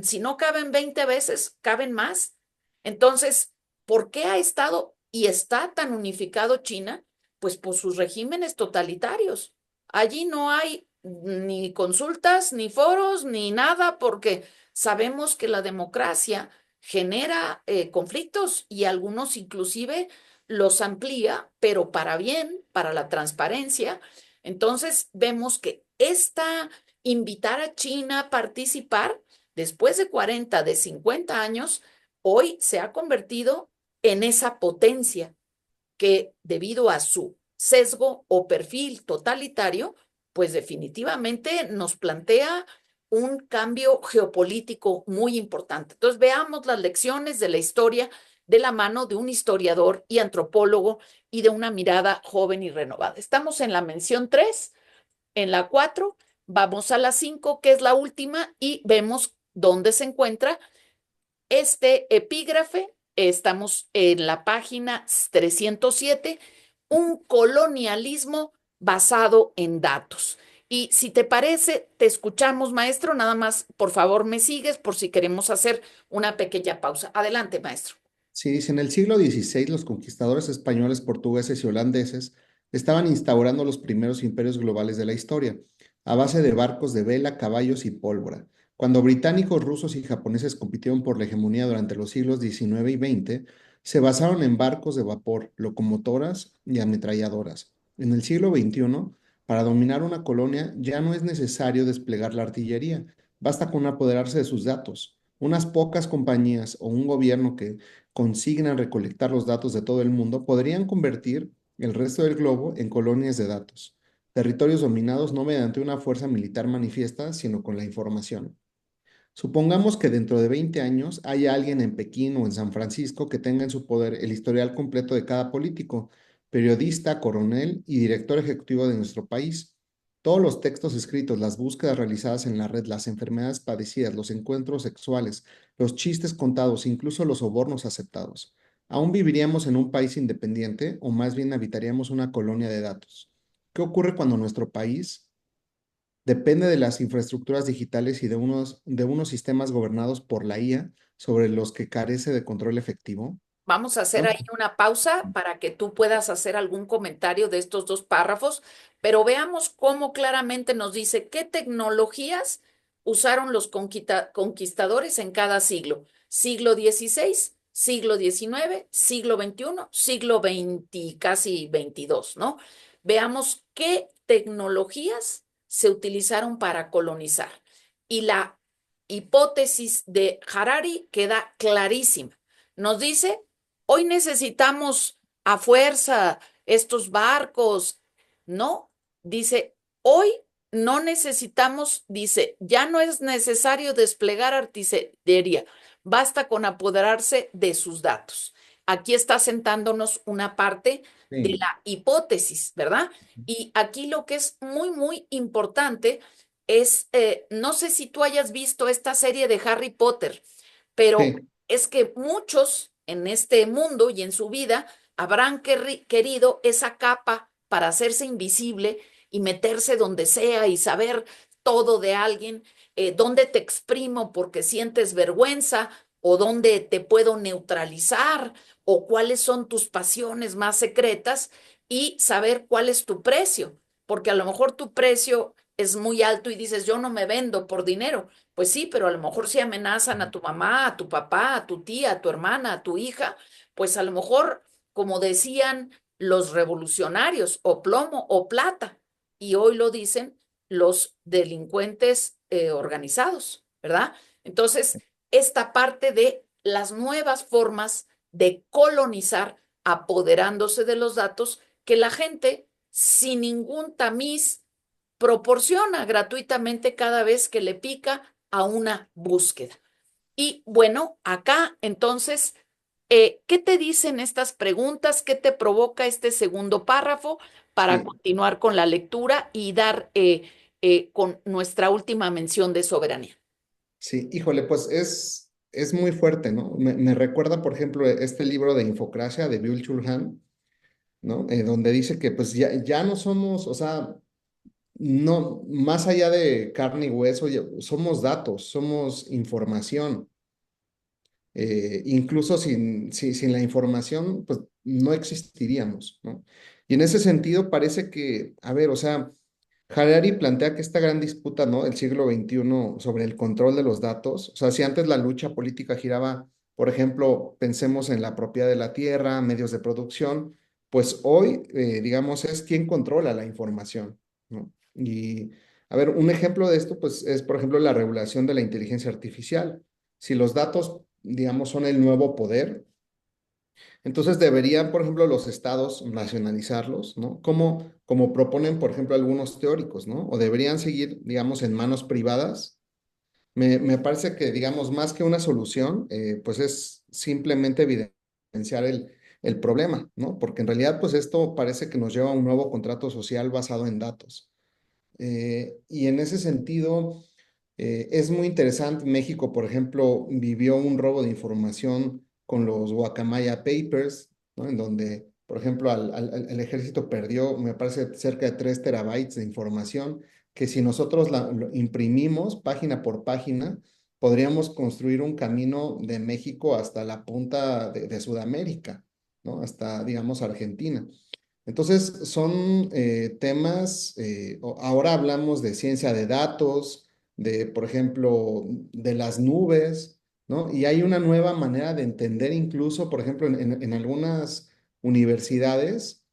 Si no caben 20 veces, caben más. Entonces, ¿por qué ha estado y está tan unificado China? Pues por sus regímenes totalitarios. Allí no hay ni consultas, ni foros, ni nada, porque sabemos que la democracia genera conflictos y algunos inclusive los amplía, pero para bien, para la transparencia. Entonces, vemos que esta invitar a China a participar después de 40, de 50 años, hoy se ha convertido en esa potencia que debido a su sesgo o perfil totalitario, pues definitivamente nos plantea un cambio geopolítico muy importante. Entonces veamos las lecciones de la historia de la mano de un historiador y antropólogo y de una mirada joven y renovada. Estamos en la mención 3, en la 4, vamos a la 5, que es la última, y vemos dónde se encuentra este epígrafe. Estamos en la página 307, un colonialismo basado en datos. Y si te parece, te escuchamos, maestro. Nada más, por favor, me sigues por si queremos hacer una pequeña pausa. Adelante, maestro. sí, dice, en el siglo XVI los conquistadores españoles, portugueses y holandeses estaban instaurando los primeros imperios globales de la historia, a base de barcos de vela, caballos y pólvora. Cuando británicos, rusos y japoneses compitieron por la hegemonía durante los siglos XIX y XX, se basaron en barcos de vapor, locomotoras y ametralladoras. En el siglo XXI, para dominar una colonia ya no es necesario desplegar la artillería, basta con apoderarse de sus datos. Unas pocas compañías o un gobierno que consignan recolectar los datos de todo el mundo, podrían convertir el resto del globo en colonias de datos, territorios dominados no mediante una fuerza militar manifiesta, sino con la información. Supongamos que dentro de 20 años haya alguien en Pekín o en San Francisco que tenga en su poder el historial completo de cada político, periodista, coronel y director ejecutivo de nuestro país. Todos los textos escritos, las búsquedas realizadas en la red, las enfermedades padecidas, los encuentros sexuales, los chistes contados, incluso los sobornos aceptados. ¿Aún viviríamos en un país independiente o más bien habitaríamos una colonia de datos? ¿Qué ocurre cuando nuestro país depende de las infraestructuras digitales y de unos sistemas gobernados por la IA sobre los que carece de control efectivo? Vamos a hacer ¿No? ahí una pausa para que tú puedas hacer algún comentario de estos dos párrafos, pero veamos cómo claramente nos dice qué tecnologías usaron los conquistadores en cada siglo. Siglo XVI, siglo XIX, siglo XXI, siglo XX, casi XXII, ¿no? Veamos qué tecnologías se utilizaron para colonizar. Y la hipótesis de Harari queda clarísima. Nos dice: hoy necesitamos a fuerza estos barcos. No, dice, hoy no necesitamos, dice, ya no es necesario desplegar artillería, basta con apoderarse de sus datos. Aquí está sentándonos una parte de Sí, la hipótesis, ¿verdad? Y aquí lo que es muy, muy importante es, no sé si tú hayas visto esta serie de Harry Potter, pero sí, es que muchos en este mundo y en su vida habrán querido esa capa para hacerse invisible y meterse donde sea y saber todo de alguien, dónde te exprimo porque sientes vergüenza o dónde te puedo neutralizar o cuáles son tus pasiones más secretas y saber cuál es tu precio, porque a lo mejor tu precio es muy alto y dices, yo no me vendo por dinero. Pues sí, pero a lo mejor si amenazan a tu mamá, a tu papá, a tu tía, a tu hermana, a tu hija, pues a lo mejor, como decían los revolucionarios, o plomo o plata, y hoy lo dicen los delincuentes organizados, ¿verdad? Entonces, esta parte de las nuevas formas de colonizar, apoderándose de los datos que la gente sin ningún tamiz proporciona gratuitamente cada vez que le pica a una búsqueda. Y bueno, acá entonces, ¿qué te dicen estas preguntas? ¿Qué te provoca este segundo párrafo para sí, continuar con la lectura y dar con nuestra última mención de soberanía? sí. Híjole, pues es muy fuerte, ¿no? Me recuerda, por ejemplo, este libro de Infocracia de Byung-Chul Han, ¿no? Donde dice que pues ya no somos, o sea, no, más allá de carne y hueso, somos datos, somos información. Incluso sin la información, pues no existiríamos, ¿no? Y en ese sentido parece que, a ver, o sea, Harari plantea que esta gran disputa, ¿no? del siglo XXI sobre el control de los datos, o sea, si antes la lucha política giraba, por ejemplo, pensemos en la propiedad de la tierra, medios de producción, pues hoy, digamos, es quien controla la información, ¿no? Y, a ver, un ejemplo de esto, pues, es, por ejemplo, la regulación de la inteligencia artificial. Si los datos, digamos, son el nuevo poder, entonces deberían, por ejemplo, los estados nacionalizarlos, ¿no? Como proponen, por ejemplo, algunos teóricos, ¿no? O deberían seguir, digamos, en manos privadas. Me parece que, digamos, más que una solución, pues es simplemente evidenciar el problema, ¿no? Porque en realidad, pues esto parece que nos lleva a un nuevo contrato social basado en datos. Y en ese sentido, es muy interesante. México, por ejemplo, vivió un robo de información con los Guacamaya Papers, ¿no? En donde, por ejemplo, el ejército perdió, me parece, cerca de 3 terabytes de información, que si nosotros lo imprimimos página por página, podríamos construir un camino de México hasta la punta de Sudamérica, ¿no? Hasta, digamos, Argentina. Entonces, son temas, ahora hablamos de ciencia de datos, de, por ejemplo, de las nubes, ¿no? Y hay una nueva manera de entender incluso, por ejemplo, en algunas universidades,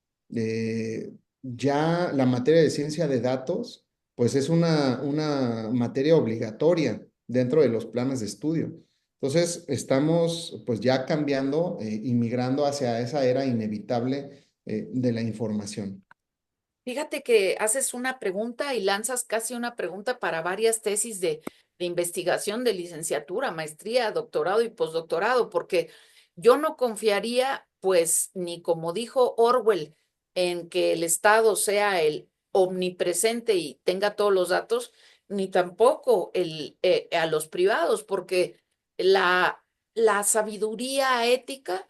ya la materia de ciencia de datos, pues es una materia obligatoria dentro de los planes de estudio. Entonces, estamos pues ya cambiando, inmigrando hacia esa era inevitable de la información. Fíjate que haces una pregunta y lanzas casi una pregunta para varias tesis de investigación de licenciatura, maestría, doctorado y postdoctorado, porque yo no confiaría, pues, ni como dijo Orwell, en que el Estado sea el omnipresente y tenga todos los datos, ni tampoco a los privados, porque la sabiduría ética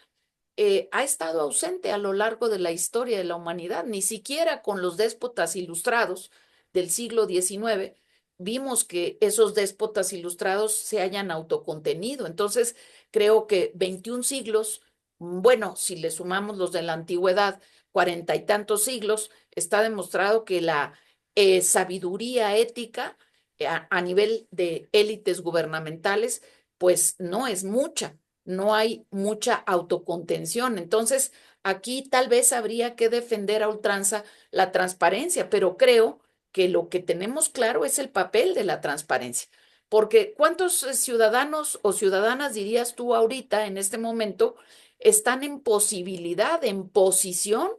ha estado ausente a lo largo de la historia de la humanidad, ni siquiera con los déspotas ilustrados del siglo XIX vimos que esos déspotas ilustrados se hayan autocontenido. Entonces, creo que 21 siglos, bueno, si le sumamos los de la antigüedad, 40 y tantos siglos, está demostrado que la sabiduría ética a nivel de élites gubernamentales, pues no es mucha, no hay mucha autocontención. Entonces, aquí tal vez habría que defender a ultranza la transparencia, pero creo que lo que tenemos claro es el papel de la transparencia. Porque ¿cuántos ciudadanos o ciudadanas dirías tú ahorita, en este momento, están en posibilidad, en posición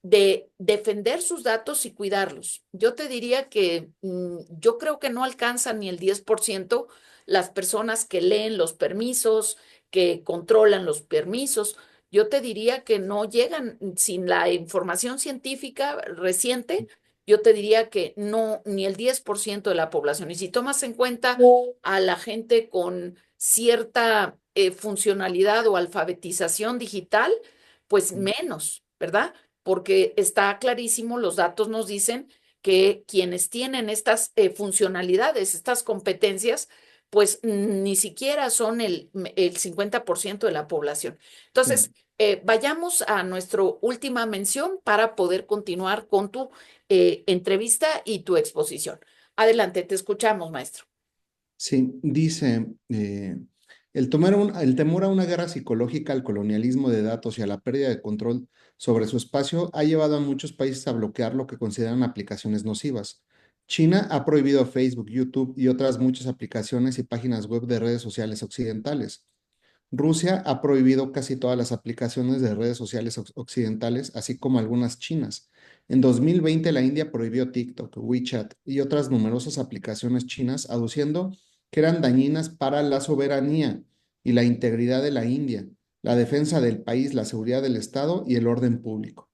de defender sus datos y cuidarlos? Yo te diría que yo creo que no alcanzan ni el 10% las personas que leen los permisos, que controlan los permisos. Yo te diría que no llegan sin la información científica reciente. Yo te diría que no, ni el 10% de la población. Y si tomas en cuenta a la gente con cierta funcionalidad o alfabetización digital, pues menos, ¿verdad? Porque está clarísimo, los datos nos dicen que quienes tienen estas funcionalidades, estas competencias, pues ni siquiera son el 50% de la población. Entonces, Sí. vayamos a nuestra última mención para poder continuar con tu entrevista y tu exposición. Adelante, te escuchamos, maestro. Sí, dice, el temor a una guerra psicológica, al colonialismo de datos y a la pérdida de control sobre su espacio ha llevado a muchos países a bloquear lo que consideran aplicaciones nocivas. China ha prohibido Facebook, YouTube y otras muchas aplicaciones y páginas web de redes sociales occidentales. Rusia ha prohibido casi todas las aplicaciones de redes sociales occidentales, así como algunas chinas. En 2020, la India prohibió TikTok, WeChat y otras numerosas aplicaciones chinas, aduciendo que eran dañinas para la soberanía y la integridad de la India, la defensa del país, la seguridad del Estado y el orden público.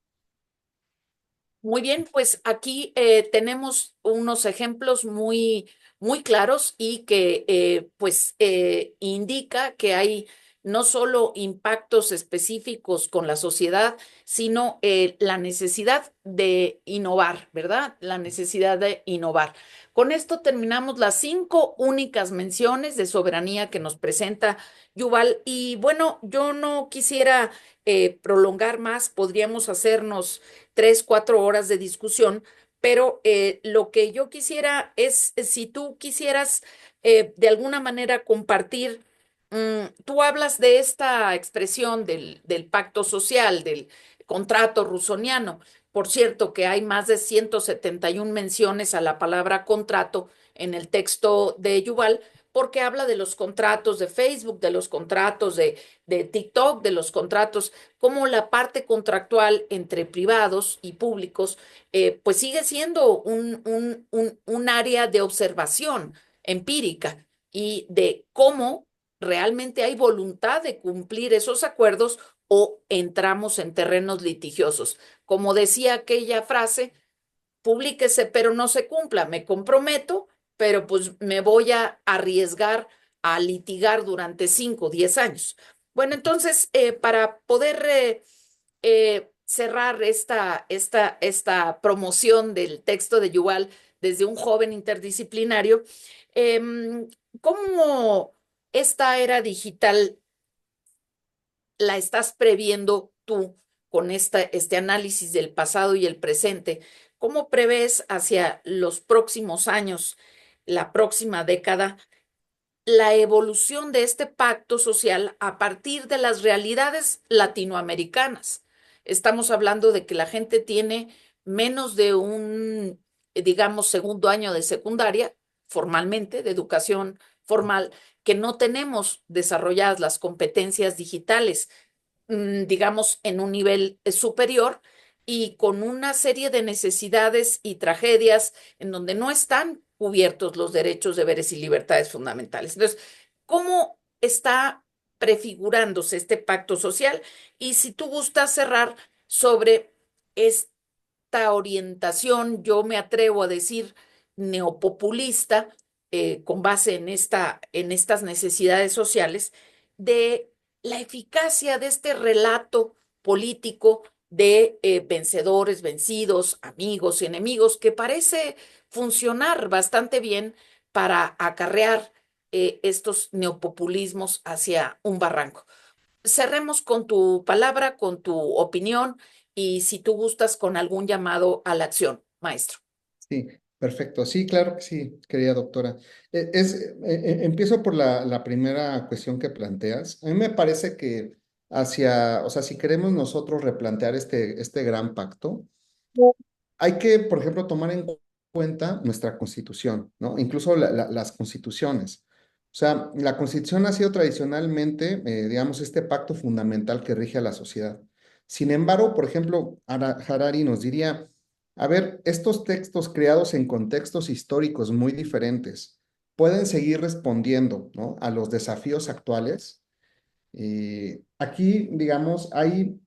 Muy bien, pues aquí tenemos unos ejemplos muy claros y que pues indica que hay no solo impactos específicos con la sociedad, sino la necesidad de innovar, ¿verdad? La necesidad de innovar. Con esto terminamos las 5 únicas menciones de soberanía que nos presenta Yuval. Y bueno, yo no quisiera prolongar más, podríamos hacernos 3, 4 horas de discusión, pero lo que yo quisiera es, si tú quisieras de alguna manera compartir, tú hablas de esta expresión del pacto social, del contrato rusoniano. Por cierto, que hay más de 171 menciones a la palabra contrato en el texto de Yuval, porque habla de los contratos de Facebook, de los contratos de TikTok, de los contratos, como la parte contractual entre privados y públicos, pues sigue siendo un área de observación empírica y de cómo realmente hay voluntad de cumplir esos acuerdos o entramos en terrenos litigiosos. Como decía aquella frase, publíquese pero no se cumpla, me comprometo, pero pues me voy a arriesgar a litigar durante 5 o 10 años. Bueno, entonces, para poder cerrar esta promoción del texto de Yuval desde un joven interdisciplinario, em, ¿cómo esta era digital la estás previendo tú con este análisis del pasado y el presente? ¿Cómo prevés hacia los próximos años, la próxima década, la evolución de este pacto social a partir de las realidades latinoamericanas? Estamos hablando de que la gente tiene menos de un, digamos, segundo año de secundaria, formalmente, de educación formal, que no tenemos desarrolladas las competencias digitales, digamos, en un nivel superior y con una serie de necesidades y tragedias en donde no están cubiertos los derechos, deberes y libertades fundamentales. Entonces, ¿cómo está prefigurándose este pacto social? Y si tú gustas cerrar sobre cierta orientación, yo me atrevo a decir neopopulista, con base en estas necesidades sociales, de la eficacia de este relato político de vencedores, vencidos, amigos y enemigos, que parece funcionar bastante bien para acarrear estos neopopulismos hacia un barranco. Cerremos con tu palabra, con tu opinión y si tú gustas con algún llamado a la acción, maestro. Sí, perfecto. Sí, claro que sí, querida doctora. Empiezo por la primera cuestión que planteas. A mí me parece que o sea, si queremos nosotros replantear este gran pacto, hay que, por ejemplo, tomar en cuenta nuestra constitución, ¿no? Incluso las constituciones. O sea, la constitución ha sido tradicionalmente, digamos, este pacto fundamental que rige a la sociedad. Sin embargo, por ejemplo, Harari nos diría, a ver, estos textos creados en contextos históricos muy diferentes pueden seguir respondiendo, ¿no?, a los desafíos actuales. Aquí, digamos, hay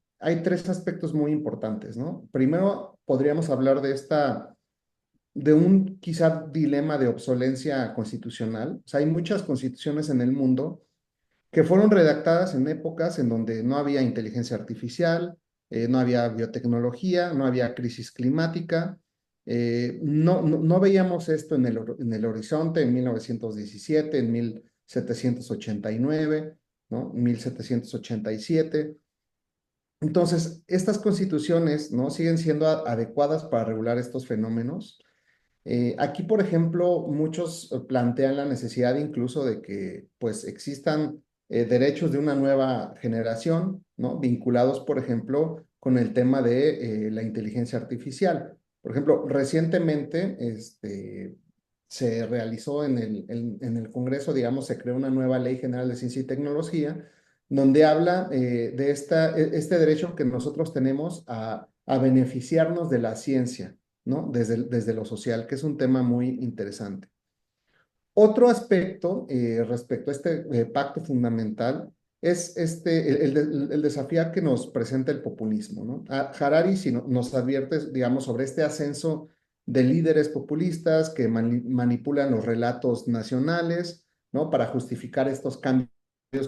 tres aspectos muy importantes, ¿no? Primero, podríamos hablar de un quizá dilema de obsolencia constitucional. O sea, hay muchas constituciones en el mundo que fueron redactadas en épocas en donde no había inteligencia artificial, no había biotecnología, no había crisis climática. No veíamos esto en el horizonte en 1917, en 1789, ¿no? 1787. Entonces, estas constituciones, ¿no?, siguen siendo adecuadas para regular estos fenómenos. Aquí, por ejemplo, muchos plantean la necesidad incluso de que pues existan derechos de una nueva generación, ¿no?, vinculados, por ejemplo, con el tema de la inteligencia artificial. Por ejemplo, recientemente se realizó en el Congreso, digamos, se creó una nueva Ley General de Ciencia y Tecnología, donde habla de este derecho que nosotros tenemos a beneficiarnos de la ciencia, ¿no? Desde lo social, que es un tema muy interesante. Otro aspecto respecto a este pacto fundamental es el desafío que nos presenta el populismo, ¿no? Harari nos advierte, digamos, sobre este ascenso de líderes populistas que manipulan los relatos nacionales, ¿no?, para justificar estos cambios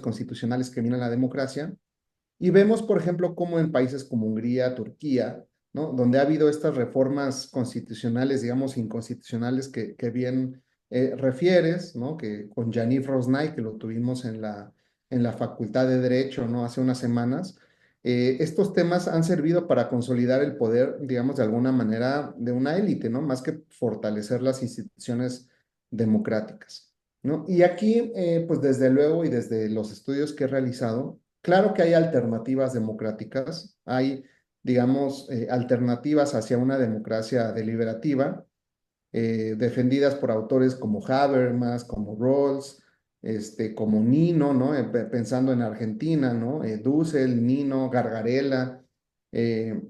constitucionales que minan la democracia. Y vemos, por ejemplo, cómo en países como Hungría, Turquía, ¿no?, donde ha habido estas reformas constitucionales, digamos, inconstitucionales que bien refieres, ¿no?, que con Yaniv Rosnay, que lo tuvimos en la Facultad de Derecho, ¿no?, hace unas semanas, estos temas han servido para consolidar el poder, digamos, de alguna manera de una élite, ¿no?, más que fortalecer las instituciones democráticas, ¿no? Y aquí, pues desde luego y desde los estudios que he realizado, claro que hay alternativas democráticas, hay, digamos, alternativas hacia una democracia deliberativa, defendidas por autores como Habermas, como Rawls, como Nino, ¿no? Pensando en Argentina, ¿no? Dussel, Nino, Gargarella, eh,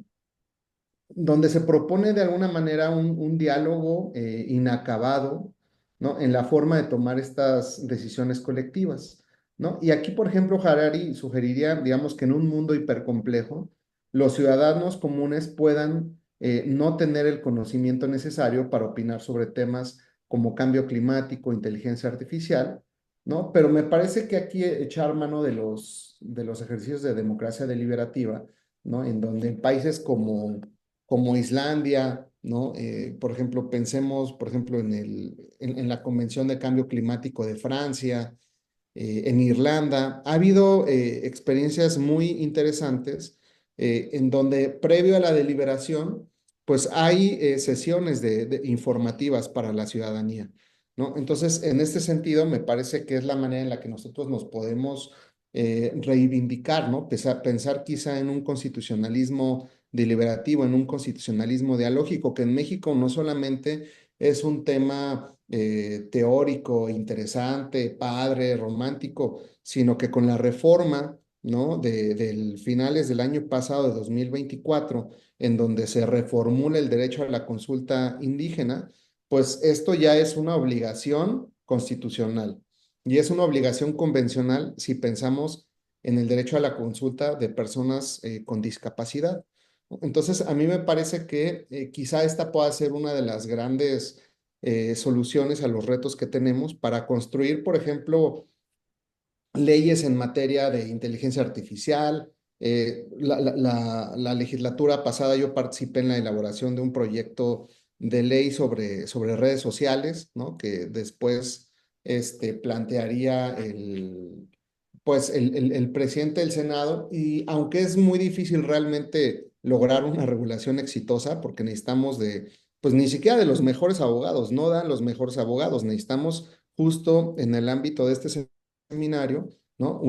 donde se propone de alguna manera un diálogo inacabado, ¿no?, en la forma de tomar estas decisiones colectivas, ¿no? Y aquí, por ejemplo, Harari sugeriría, digamos, que en un mundo hipercomplejo, los ciudadanos comunes puedan no tener el conocimiento necesario para opinar sobre temas como cambio climático, inteligencia artificial, ¿no? Pero me parece que aquí echar mano de los ejercicios de democracia deliberativa, ¿no?, en donde en países como Islandia, ¿no? Por ejemplo, pensemos, por ejemplo, en la Convención de Cambio Climático de Francia, en Irlanda. Ha habido experiencias muy interesantes en donde previo a la deliberación, pues hay sesiones informativas para la ciudadanía, ¿no? Entonces, en este sentido, me parece que es la manera en la que nosotros nos podemos reivindicar, ¿no? Pensar quizá en un constitucionalismo deliberativo, en un constitucionalismo dialógico, que en México no solamente es un tema teórico, interesante, padre, romántico, sino que con la reforma, ¿no?, del finales del año pasado, de 2024, en donde se reformula el derecho a la consulta indígena, pues esto ya es una obligación constitucional y es una obligación convencional si pensamos en el derecho a la consulta de personas con discapacidad. Entonces, a mí me parece que quizá esta pueda ser una de las grandes soluciones a los retos que tenemos para construir, por ejemplo, leyes en materia de inteligencia artificial. La legislatura pasada yo participé en la elaboración de un proyecto de ley sobre redes sociales, ¿no? Que después plantearía el presidente del Senado. Y aunque es muy difícil realmente lograr una regulación exitosa, porque necesitamos pues ni siquiera de los mejores abogados, no dan los mejores abogados, necesitamos justo en el ámbito de este seminario, ¿no?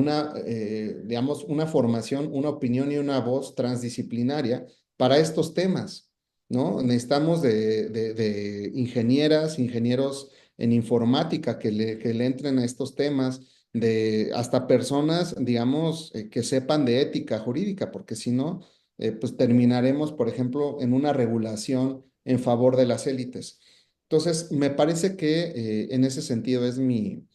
Digamos, una formación, una opinión y una voz transdisciplinaria para estos temas, ¿no? Necesitamos de ingenieras, ingenieros en informática que le entren a estos temas, de hasta personas, digamos, que sepan de ética jurídica, porque si no, pues terminaremos, por ejemplo, en una regulación en favor de las élites. Entonces, me parece que en ese sentido es mi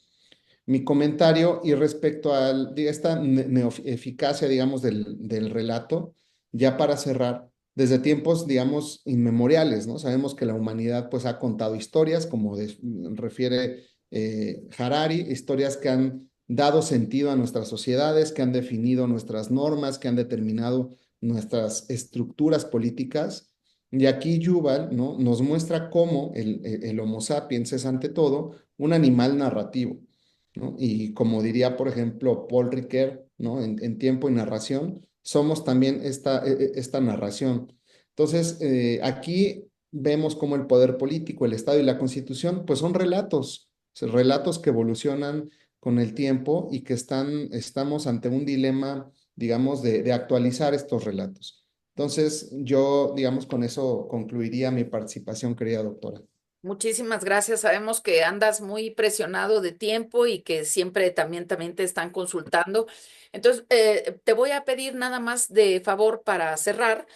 comentario. Y respecto a esta neoeficacia, digamos, del relato, ya para cerrar, desde tiempos, digamos, inmemoriales, ¿no? Sabemos que la humanidad, pues, ha contado historias, como refiere Harari, historias que han dado sentido a nuestras sociedades, que han definido nuestras normas, que han determinado nuestras estructuras políticas. Y aquí Yuval, ¿no? Nos muestra cómo el Homo sapiens es ante todo un animal narrativo, ¿no? Y como diría, por ejemplo, Paul Ricoeur, ¿no? En Tiempo y Narración, somos también esta narración. Entonces, aquí vemos cómo el poder político, el Estado y la Constitución, pues son relatos, o sea, relatos que evolucionan con el tiempo y que estamos ante un dilema, digamos, de actualizar estos relatos. Entonces, yo, digamos, con eso concluiría mi participación, querida doctora. Muchísimas gracias. Sabemos que andas muy presionado de tiempo y que siempre también te están consultando. Entonces, te voy a pedir nada más de favor para cerrar.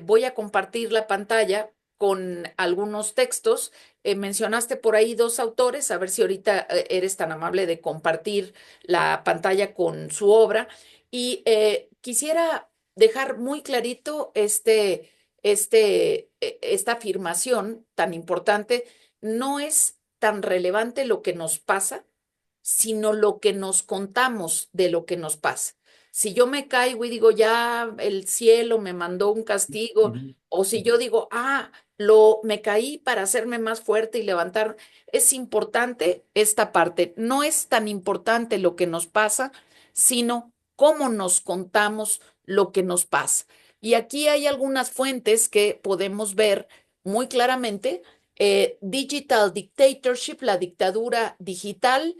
Voy a compartir la pantalla con algunos textos. Mencionaste por ahí dos autores, a ver si ahorita eres tan amable de compartir la pantalla con su obra. Y quisiera dejar muy clarito esta afirmación tan importante. No es tan relevante lo que nos pasa, sino lo que nos contamos de lo que nos pasa. Si yo me caigo y digo, ya el cielo me mandó un castigo, Ujú. o si yo digo, me caí para hacerme más fuerte y levantar, es importante esta parte. No es tan importante lo que nos pasa, sino cómo nos contamos lo que nos pasa. Y aquí hay algunas fuentes que podemos ver muy claramente. Digital Dictatorship, la dictadura digital,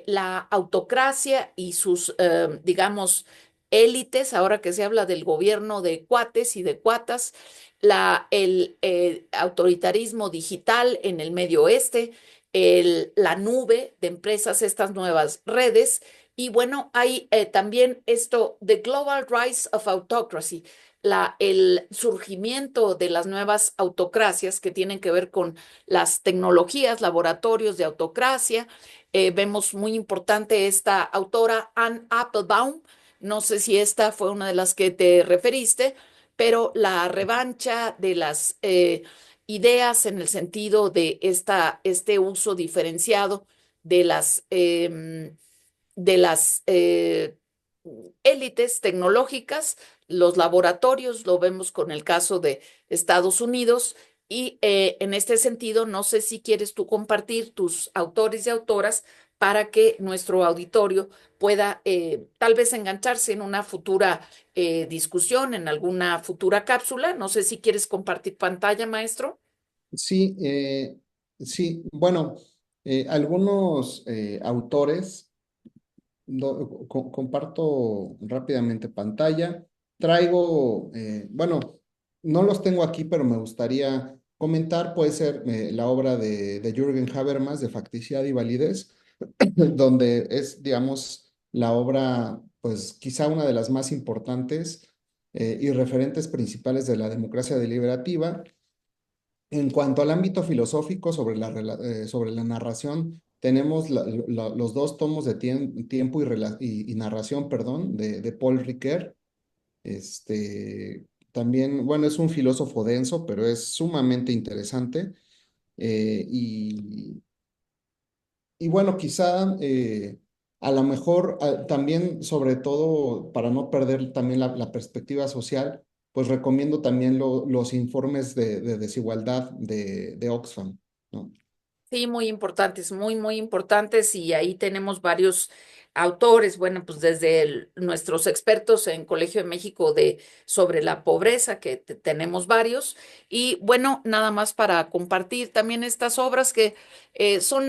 la autocracia y sus, digamos, élites, ahora que se habla del gobierno de cuates y de cuatas, el autoritarismo digital en el Medio Oeste, la nube de empresas, estas nuevas redes. Y bueno, hay también esto, The Global Rise of Autocracy, el surgimiento de las nuevas autocracias que tienen que ver con las tecnologías, laboratorios de autocracia. Vemos muy importante esta autora, Anne Applebaum. No sé si esta fue una de las que te referiste, pero la revancha de las ideas en el sentido de este uso diferenciado de las élites tecnológicas, los laboratorios, lo vemos con el caso de Estados Unidos. Y en este sentido, no sé si quieres tú compartir tus autores y autoras para que nuestro auditorio pueda tal vez engancharse en una futura discusión, en alguna futura cápsula. No sé si quieres compartir pantalla, maestro. Sí, sí, bueno, algunos autores. Comparto rápidamente pantalla. Traigo, bueno, no los tengo aquí, pero me gustaría comentar. Puede ser la obra de Jürgen Habermas, de Facticidad y Validez, donde es, digamos, la obra, pues quizá una de las más importantes y referentes principales de la democracia deliberativa. En cuanto al ámbito filosófico sobre la narración, tenemos los dos tomos de tiempo y narración, perdón, de Paul Ricoeur. Este, también, bueno, es un filósofo denso, pero es sumamente interesante. eh, y, y bueno, quizá a lo mejor también, sobre todo para no perder también la perspectiva social, pues recomiendo también los informes de desigualdad de Oxfam, ¿no? Sí, muy importantes, muy, muy importantes. Y ahí tenemos varios autores, bueno, pues desde nuestros expertos en Colegio de México sobre la pobreza, que tenemos varios. Y bueno, nada más para compartir también estas obras que son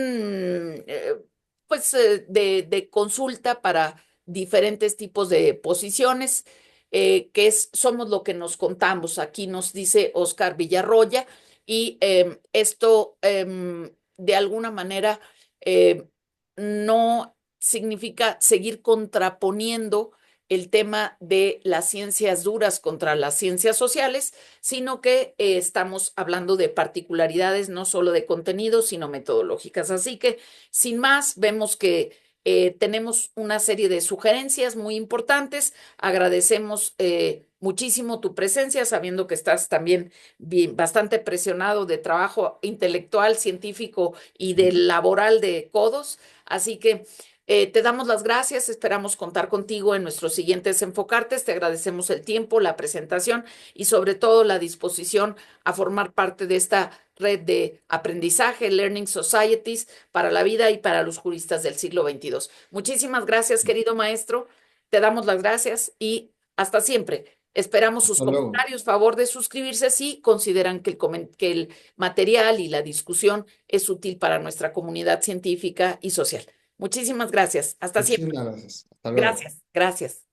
pues de consulta para diferentes tipos de posiciones, Somos lo que nos contamos. Aquí nos dice Oscar Villarroya. Y esto de alguna manera eh, no significa seguir contraponiendo el tema de las ciencias duras contra las ciencias sociales, sino que estamos hablando de particularidades no solo de contenido, sino metodológicas. Así que, sin más, vemos que tenemos una serie de sugerencias muy importantes. Agradecemos muchísimo tu presencia, sabiendo que estás también bastante presionado de trabajo intelectual, científico y de laboral de codos. Así que te damos las gracias, esperamos contar contigo en nuestros siguientes Enfocartes. Te agradecemos el tiempo, la presentación y sobre todo la disposición a formar parte de esta red de aprendizaje, Learning Societies, para la vida y para los juristas del siglo XXII. Muchísimas gracias, querido maestro. Te damos las gracias y hasta siempre. Esperamos sus Hasta luego. comentarios, favor de suscribirse si consideran que el material y la discusión es útil para nuestra comunidad científica y social. Muchísimas gracias. Hasta siempre. Muchísimas gracias. Hasta luego. Gracias, gracias.